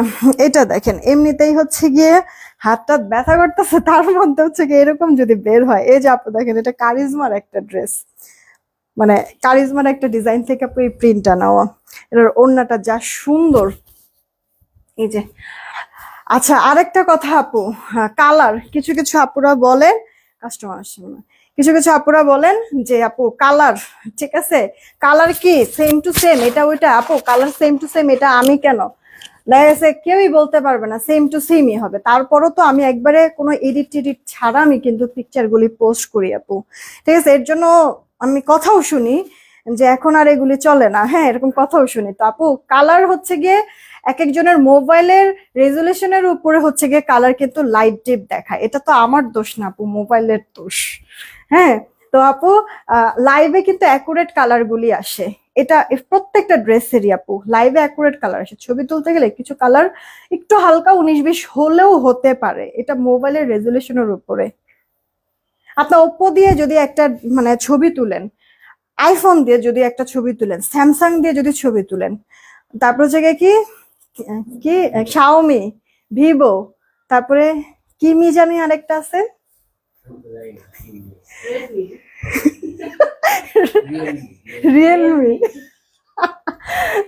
এটা দেখেন এমনিতেই হচ্ছে গিয়ে হাতটা ব্যথা করতেছে, তার মধ্যে হচ্ছে গিয়ে এরকম যদি বের হয়। এই যে আপু দেখেন, এটা কারিজমার একটা ড্রেস, মানে কারিজমার একটা ডিজাইন থেকে আপু এই প্রিন্টটা নেওয়া। এটার ওড়নাটা যা সুন্দর, এই যে। আচ্ছা, আরেকটা কথা আপু, কালার কিছু কিছু আপুরা বলেন, কাস্টমার আসছে না, কিছু কিছু আপুরা বলেন যে আপু কালার ঠিক আছে, কালার কি সেম টু সেম এটা ওইটা, আপু কালার সেম টু সেম এটা আমি কেন? দেখা গেছে কেউই বলতে পারবে না, সেম টু সেমই হবে। তারপরও তো আমি একবারে কোনো এডিট টেডিট ছাড়া আমি কিন্তু পিকচার গুলি পোস্ট করি আপু, ঠিক আছে? এর জন্য আমি কথাও শুনি যে এখন আর এগুলি চলে না, হ্যাঁ এরকম কথাও শুনি। তো আপু কালার হচ্ছে গিয়ে এক একজনের মোবাইলের রেজুলেশনের উপরে হচ্ছে গিয়ে কালার কিন্তু লাইট ডিপ দেখায়, এটা তো আমার দোষ না আপু, মোবাইলের দোষ। হ্যাঁ, তো আপু লাইভে কিন্তু অ্যাকুরেট কালার গুলি আসে, এটা প্রত্যেকটা ড্রেসেরই আপু লাইভে অ্যাকুরেট কালার আসে। ছবি তুলতে গেলে কিছু কালার একটু হালকা 19-20 হলেও হতে পারে, এটা মোবাইলের রেজুলেশনের উপরে। আপনার ওপ্পো দিয়ে যদি একটা মানে ছবি তুলেন, আইফোন দিয়ে যদি একটা ছবি তুলেন, স্যামসাং দিয়ে যদি ছবি তুলেন, তারপর হচ্ছে গিয়ে কি কি শাওমি, ভিভো, তারপরে কি মি জানি আরেকটা আছে, রিয়েলমি।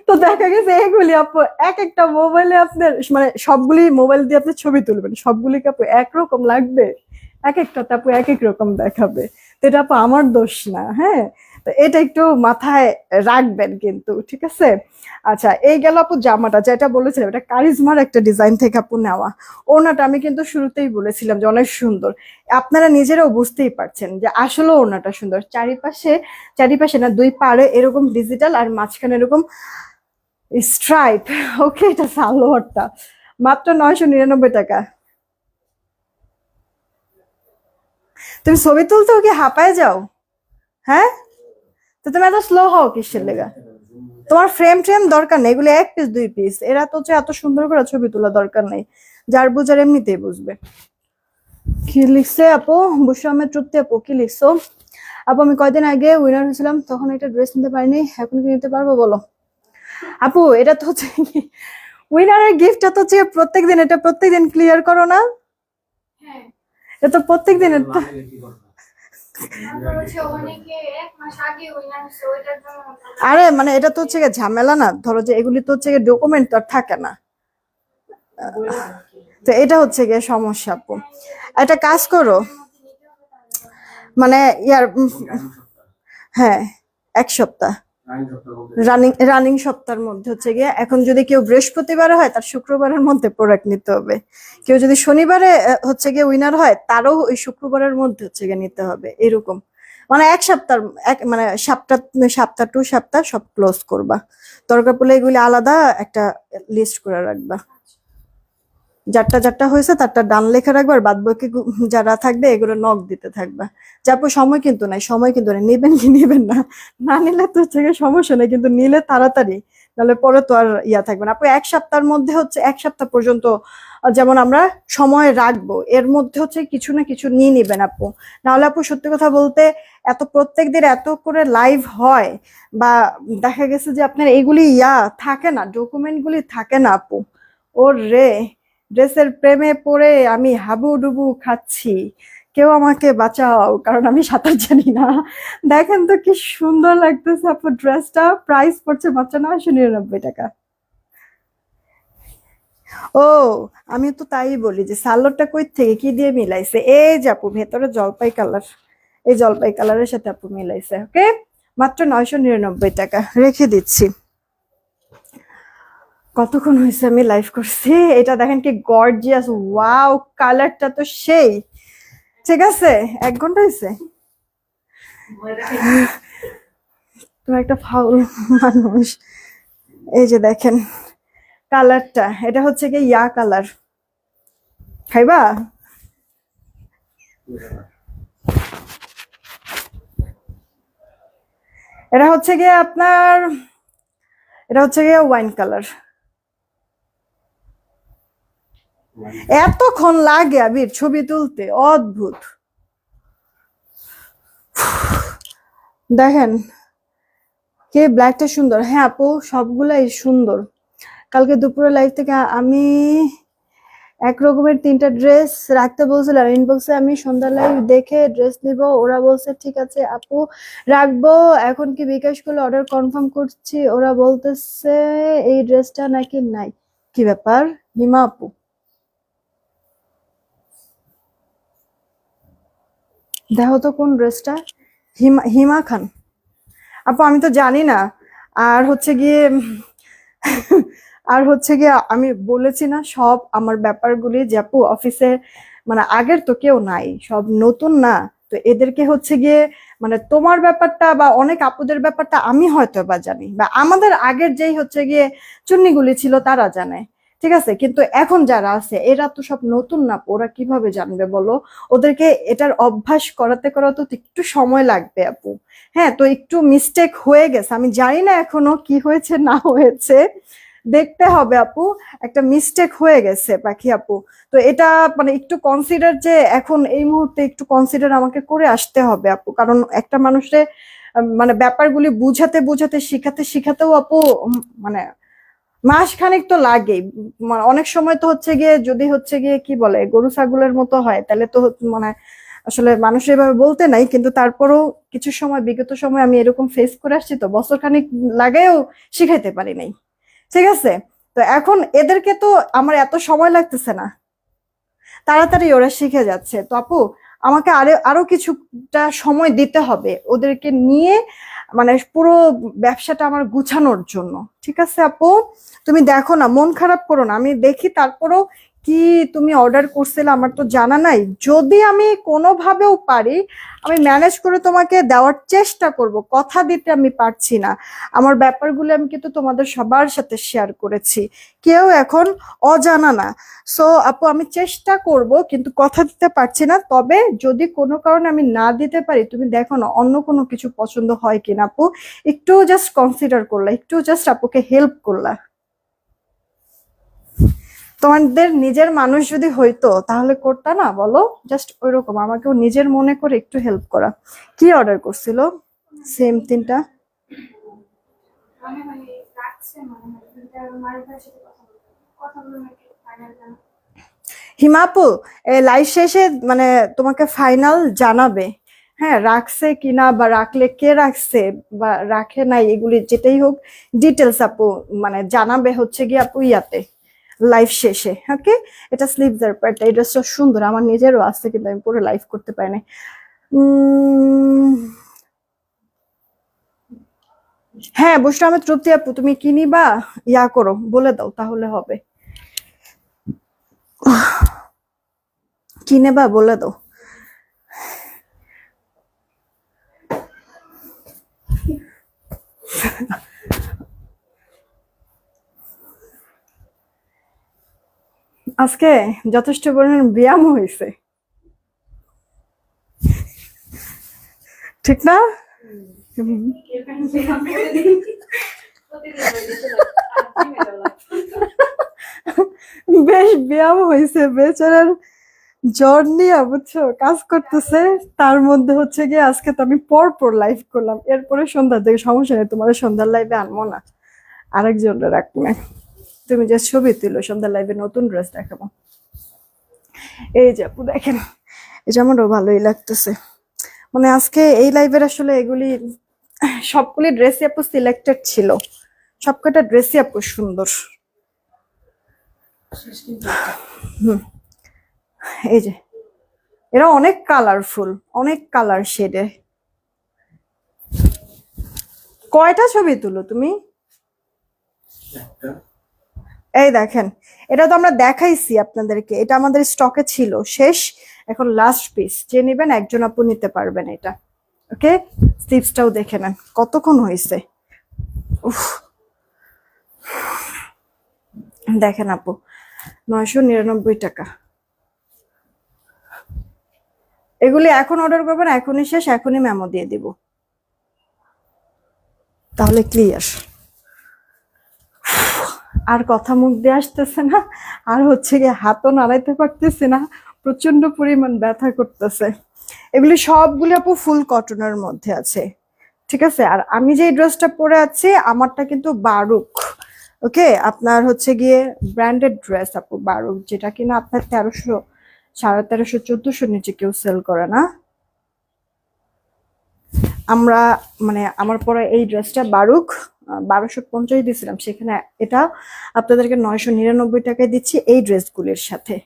তো দেখা গেছে এগুলি আপু এক একটা মোবাইলে আপনার মানে সবগুলি মোবাইল দিয়ে আপনি ছবি তুলবেন, সবগুলিকে আপু একরকম লাগবে? এক একটা আপু এক এক রকম দেখাবে। তো এটা আপু আমার দোষ না, হ্যাঁ? তো এটা একটু মাথায় রাখবেন কিন্তু, ঠিক আছে? আচ্ছা, এই গেল আপু জামাটা, যেটা বলেছিলাম এটা কারিজমার একটা ডিজাইন থেকে আপু নেওয়া। ওড়নাটা আমি কিন্তু শুরুতেই বলেছিলাম যে অনেক সুন্দর, আপনারা নিজেরাও বুঝতেই পারছেন যে আসলে ওড়নাটা সুন্দর। চারিপাশে, চারিপাশে না দুই পাড়ে এরকম ডিজিটাল আর মাঝখানে এরকম স্ট্রাইপ। ওকে, এটা সালোয়ারটা মাত্র 999 টাকা। তুমি ছবি তুলতেও কি হাঁপায় যাও? হ্যাঁ, তো তুমি এত স্লো হও কিসের লেগা? তোমার ফ্রেম ট্রেম দরকার নেই, এগুলো 1 পিস 2 পিস, এরা তো হচ্ছে এত সুন্দর করে ছবি তোলা দরকার নেই, যার বুঝার এমনিতেই বুঝবে। কি লিখছে আপু? বুসু আহমেদ তৃপ্তি আপু কি লিখছো? আপু আমি কয়দিন আগে উইনার হয়েছিলাম, তখন একটা ড্রেস নিতে পারিনি, এখন কি নিতে পারবো বলো? আপু এটা তো হচ্ছে উইনারের গিফটটা তো হচ্ছে প্রত্যেকদিন, এটা প্রত্যেকদিন ক্লিয়ার করো না? এটা তো প্রত্যেকদিন আরে মানে এটা তো হচ্ছে ঝামেলা না, ধরো যে এগুলি তো হচ্ছে ডকুমেন্ট তো আর থাকে না, তো এটা হচ্ছে গিয়ে সমস্যা আপু। একটা কাজ করো, মানে ইয়ার হ্যাঁ 1 সপ্তাহ, রানিং রানিং সপ্তাহের মধ্যে হচ্ছে গিয়ে, এখন যদি কেউ বৃহস্পতিবারে হয় তার শুক্রবারের মধ্যে প্রোডাক্ট নিতে হবে, কেউ যদি শনিবারে হচ্ছে গিয়ে উইনার হয় তারও ওই শুক্রবারের মধ্যে হচ্ছে গিয়ে নিতে হবে, এরকম। মানে 1 সপ্তাহ, মানে সপ্তাহ, সপ্তাহ টু সপ্তাহ সব ক্লোজ করবা, দরকার পড়লে এগুলি আলাদা একটা লিস্ট করে রাখবা, যারটা যারটা হয়েছে তারটা ডান লেখা রাখবা, আর বাদ বাকি যারা থাকবে এগুলো নক দিতে থাকবা। যারপর সময় কিন্তু নাই, সময় কিন্তু নাই, নেবেন কি নেবেন না, না নিলে তো হচ্ছে গিয়ে সমস্যা নেই, কিন্তু নিলে তাড়াতাড়ি, নাহলে পরে তো আর ইয়া থাকবে না আপু। 1 সপ্তাহের মধ্যে হচ্ছে 1 সপ্তাহ পর্যন্ত যেমন আমরা সময় রাখবো, এর মধ্যে হচ্ছে কিছু না কিছু নিয়ে নিবেন আপু। নাহলে আপু সত্যি কথা বলতে এত প্রত্যেক দিন এত করে লাইভ হয়, বা দেখা গেছে যে আপনার এগুলি ইয়া থাকে না, ডকুমেন্ট গুলি থাকে না আপু। ওর রে, ড্রেসের প্রেমে পড়ে আমি হাবুডুবু খাচ্ছি, কেউ আমাকে বাঁচাও, কারণ আমি সাঁতার জানি না। দেখেন তো কি সুন্দর লাগতেছে আপু ড্রেসটা, প্রাইস পড়ছে মাত্র 999 টাকা। ও, আমি তো তাই বলি যে সালোয়ারটা কই থেকে কি দিয়ে মিলাইছে, এই যে আপু ভেতরে জলপাই কালার, এই জলপাই কালারের সাথে আপু মিলাইছে। ওকে, মাত্র 999 টাকা, রেখে দিচ্ছি। কতক্ষণ হয়েছে আমি লাইভ করছি? এটা দেখেন কি গর্জিয়াস, ওয়াও কালারটা তো সেই, ঠিক আছে 1 ঘন্টা হয়েছে। তুমি একটা ফাউল মানুষ। এই যে দেখেন কালারটা, এটা হচ্ছে কি ইয়া কালার, খাইবা? এটা হচ্ছে গিয়ে আপনার, এটা হচ্ছে গিয়ে ওয়াইন কালার। এতক্ষণ লাগে আবির ছবি তুলতে, অদ্ভুত। দেখেন কে ব্ল্যাকটা সুন্দর, হ্যাঁ আপু সবগুলাই সুন্দর। কালকে দুপুরে লাইভ থেকে আমি এক রকমের 3টা ড্রেস রাখতে বলছিলাম ইনবক্সে, আমি সন্ধ্যা লাইভ দেখে ড্রেস নিব, ওরা বলছে ঠিক আছে আপু রাখবো, এখন কি বিকাশ করলে অর্ডার কনফার্ম করছি, ওরা বলতেছে এই ড্রেসটা নাকি নাই। কি ব্যাপার হিমা আপু? দেখো তো কোন ড্রেসটা, হিমা হিমা খান আপু, আমি তো জানি না। আর হচ্ছে গিয়ে আর হচ্ছে গিয়ে আমি বলেছি না সব আমার ব্যাপারগুলি যে আপু অফিসে মানে আগের তো কেউ নাই, সব নতুন না। তো এদেরকে হচ্ছে গিয়ে মানে তোমার ব্যাপারটা বা অনেক আপুদের ব্যাপারটা আমি হয়তো বা জানি, বা আমাদের আগের যেই হচ্ছে গিয়ে চুন্নিগুলি ছিল তারা জানে, ঠিক আছে। কিন্তু এখন যারা আছে এরা তো সব নতুন না, ওরা কিভাবে জানবে বলো? ওদেরকে এটার অভ্যাস করাতে করাতে তো একটু সময় লাগবে আপু। হ্যাঁ, তো একটু মিস্টেক হয়ে গেছে, আমি জানি না এখনো কি হয়েছে না হয়েছে, দেখতে হবে আপু। একটা মিস্টেক হয়ে গেছে পাখি আপু। তো এটা মানে একটু কনসিডার, যে এখন এই মুহূর্তে একটু কনসিডার আমাকে করে আসতে হবে আপু, কারণ একটা মানুষের মানে ব্যাপারগুলি বুঝাতে বুঝাতে শিখাতে শিখাতেও আপু মানে মাস খানেক তো লাগেই। অনেক সময় তো হচ্ছে গিয়ে যদি হচ্ছে গিয়ে কি বলে গরু ছাগলের মতো হয় তাহলে তো মানে আসলে মানুষ এভাবে বলতে নাই, কিন্তু তারপরও কিছু সময় বিগত সময় আমি এরকম ফেস করে আসছি, তো বছর খানিক লাগায়ও শিখাইতে পারি নাই, ঠিক আছে। তো এখন এদেরকে তো আমার এত সময় লাগতেছে না, তাড়াতাড়ি ওরা শিখে যাচ্ছে। তো আপু আমাকে আরো আরো কিছুটা সময় দিতে হবে ওদেরকে নিয়ে, মানে পুরো ব্যবসাটা আমার গুছানোর জন্য, ঠিক আছে আপু? তুমি দেখো না, মন খারাপ করো না, আমি দেখি তারপরও কি তুমি অর্ডার করছিলে আমার তো জানা নাই। যদি আমি কোনোভাবেও পারি আমি ম্যানেজ করে তোমাকে দেওয়ার চেষ্টা করব, কথা দিতে আমি পারছি না। আমার ব্যাপারগুলো আমি কিন্তু তোমাদের সবার সাথে শেয়ার করেছি, কেউ এখন অজানা না। সো আপু আমি চেষ্টা করব, কিন্তু কথা দিতে পারছি না। তবে যদি কোনো কারণে আমি না দিতে পারি, তুমি দেখো না অন্য কোনো কিছু পছন্দ হয় কিনা আপু, একটু জাস্ট কনসিডার করলা, একটু জাস্ট আপুকে হেল্প করলা। তোমাদের নিজের মানুষ যদি হইতো তাহলে করতা না বলো? জাস্ট ওইরকম আমাকেও নিজের মনে করে একটু হেল্প করা। কি অর্ডার করছিল? সেম তিনটা। হিমাপু লাইভ শেষে মানে তোমাকে ফাইনাল জানাবে, হ্যাঁ রাখছে কিনা বা রাখলে কে রাখছে বা রাখে নাই, এগুলি যেটাই হোক ডিটেলস আপু মানে জানাবে হচ্ছে গিয়ে আপু ইয়াতে লাইভ শেষে, ওকে? এটা স্লিভসের পার্টটা, এটা তো সুন্দর, আমার নিজেরও আছে কিন্তু আমি পুরো লাইভ করতে পারি না। হ্যাঁ বুসরা আহমেদ তৃপ্তি আপু, তুমি কি নিবা ইয়া করো, বলে দাও তাহলে হবে। কি নেবা বলে দাও। আজকে যথেষ্ট পরিমাণ ব্যায়াম হয়েছে, ঠিক না? বেশ ব্যায়াম হয়েছে বেচারার, জ্বর নিয়ে বুঝছো কাজ করতেছে। তার মধ্যে হচ্ছে গিয়ে আজকে তো আমি পর পর লাইভ করলাম, এরপরে সন্ধ্যার দিকে সমস্যা নেই, তোমার সন্ধ্যার লাইভে আনবো না, আরেকজনটা রাখবো না। তুমি যে ছবি তুলো সন্ধ্যার লাইভে নতুন ড্রেস দেখাবো। এই যে আপু দেখেন, এই যে আমারও ভালোই লাগতেছে। মানে আজকে এই লাইভের আসলে এগুলি সবগুলি ড্রেসই আপু সিলেক্টেড ছিল, সবকটা ড্রেসই আপু সুন্দর। হুম, এই যে এরা অনেক কালারফুল, অনেক কালার শেডে। কয়টা ছবি তুলো তুমি? এই দেখেন, এটা তো আমরা দেখাইছি আপনাদেরকে, এটা আমাদের স্টকে ছিল, শেষ, এখন লাস্ট পিস, যে নেবেন একজন আপু নিতে পারবেন এটা, ওকে? স্লিভসটাও দেখে নেন কতক্ষণ হয়েছে। উফ, দেখেন আপু 999 টাকা। এগুলি এখন অর্ডার করবেন, এখনই শেষ, এখনই মেমো দিয়ে দিব, তাহলে ক্লিয়ার। আর কথা মুখ দিয়ে আসতেছে না, আর হচ্ছে গিয়ে হাতও নাড়াইতে পারতেছে না, প্রচন্ড পরিমাণ ব্যথা করতেছে। এগুলি সবগুলি আপু ফুল কটনের মধ্যে আছে, ঠিক আছে। আর আমি যে ড্রেসটা পরে আছি আমারটা কিন্তু বারুক, ওকে? আপনার হচ্ছে গিয়ে ব্র্যান্ডেড ড্রেস আপু, বারুক, যেটা কিনা আপনার 1300, 1350, 1400 নিচে কেউ সেল করে না। আমরা মানে আমার পরে এই ড্রেসটা বারুক 1250 দিয়েছিলাম, সেখানে এটা আপনাদেরকে 999 টাকায় দিচ্ছি এই ড্রেসগুলির সাথে।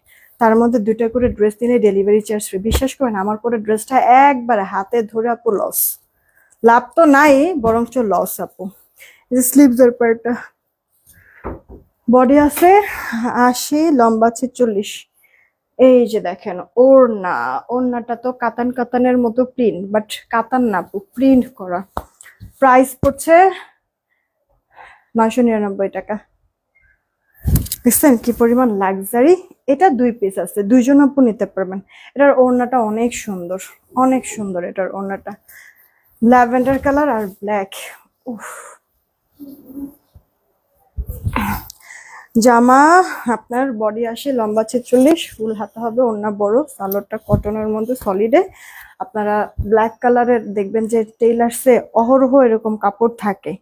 তার মধ্যে 2টা করে ড্রেস নিলে ডেলিভারি চার্জ ফ্রি। বিশ্বাস করেন আমার পরে ড্রেসটা একবারে হাতে ধরে আপু লস, লাভ তো নাই বরঞ্চ লস আপু। স্লিভসের পার্টটা বডি আছে 80, লম্বা 46। এই যে দেখেন ওড়না, ওড়নাটা তো কাতান কাতানের মতো প্রিন্ট, বাট কাতান না, প্রিন্ট করা। প্রাইস পড়ছে 999 টাকা। দেখছেন কি পরিমাণ লাক্সারি। এটা 2 পিস আছে, 2জন আপু নিতে পারবেন। এটার ওড়নাটা অনেক সুন্দর, অনেক সুন্দর। এটার ওড়নাটা ল্যাভেন্ডার কালার আর ব্ল্যাক। উফ, জামা আপনার বডি আসে লম্বা 46, ফুল হাতা হবে, ওড়না বড়, সালোয়ারটা কটনের মধ্যে সলিডে। আপনারা ব্ল্যাক কালারের দেখবেন যে টেইলার্সে অহরহ এরকম কাপড় থাকে,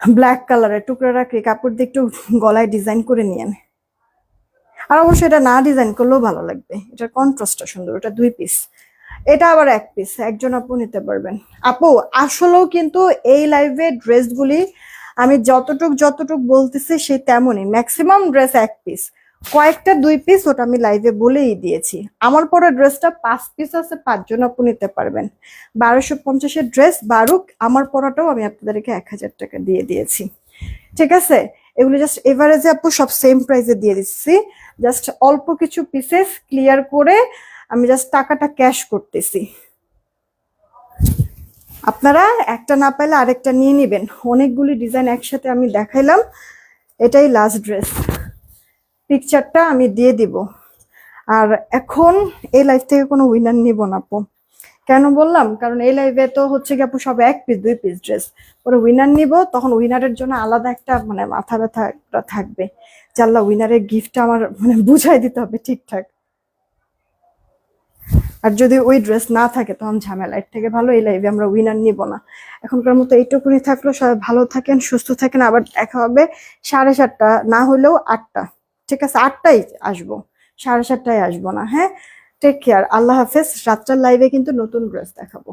ব্ল্যাক কালারের টুকরা রাখি কাপড় দিয়ে একটু গলায় ডিজাইন করে নিয়েন। আর অবশ্যই এটা না ডিজাইন করলেও ভালো লাগবে, এটার কন্ট্রাস্টটা সুন্দর। এটা 2 পিস, এটা আবার 1 পিস, একজন আপু নিতে পারবেন। আপু আসলেও কিন্তু এই লাইভে ড্রেসগুলি আমি যতটুক বলতেছি সে তেমনই, ম্যাক্সিমাম ড্রেস 1 পিস, কয়েকটা 2 পিস, ওটা আমি লাইভে বলেই দিয়েছি। আমার পরে ড্রেসটা 5 পিস আছে, 5জন আপু নিতে পারবেন। 1250-এর ড্রেস বারুক, আমার পরাটাও আমি আপনাদেরকে 1000 টাকা দিয়ে দিয়েছি, ঠিক আছে? এগুলো জাস্ট এভারেজে আপু সব সেম প্রাইসে দিয়ে দিচ্ছি, জাস্ট অল্প কিছু পিসেস ক্লিয়ার করে আমি জাস্ট টাকাটা ক্যাশ করতেছি। আপনারা একটা না পাইলে আরেকটা নিয়ে নেবেন, অনেকগুলি ডিজাইন একসাথে আমি দেখাইলাম। এটাই লাস্ট ড্রেস, পিকচারটা আমি দিয়ে দিব। আর এখন এই লাইভ থেকে কোনো উইনার নিব না আপু। কেন বললাম, কারণ এই লাইভে তো হচ্ছে কি আপু সব 1 পিস 2 পিস ড্রেস, পরে উইনার নিব, তখন উইনারের জন্য আলাদা একটা মানে মাথা ব্যথা একটা থাকবে, জানলা উইনারের গিফটটা আমার মানে বুঝাই দিতে হবে ঠিকঠাক। আর যদি ওই ড্রেস না থাকে তখন ঝামেলা, এর থেকে ভালো এই লাইভে আমরা উইনার নিব না। এখনকার মতো এইটুকুনি থাকলো, সবাই ভালো থাকেন, সুস্থ থাকেন। আবার দেখা হবে 7:30, না হলেও 8টা, ঠিক আছে? 8টায় আসবো, 7:30টায় আসবো না, হ্যাঁ? টেক কেয়ার, আল্লাহ হাফেজ। রাত্রের লাইভে কিন্তু নতুন ড্রেস দেখাবো।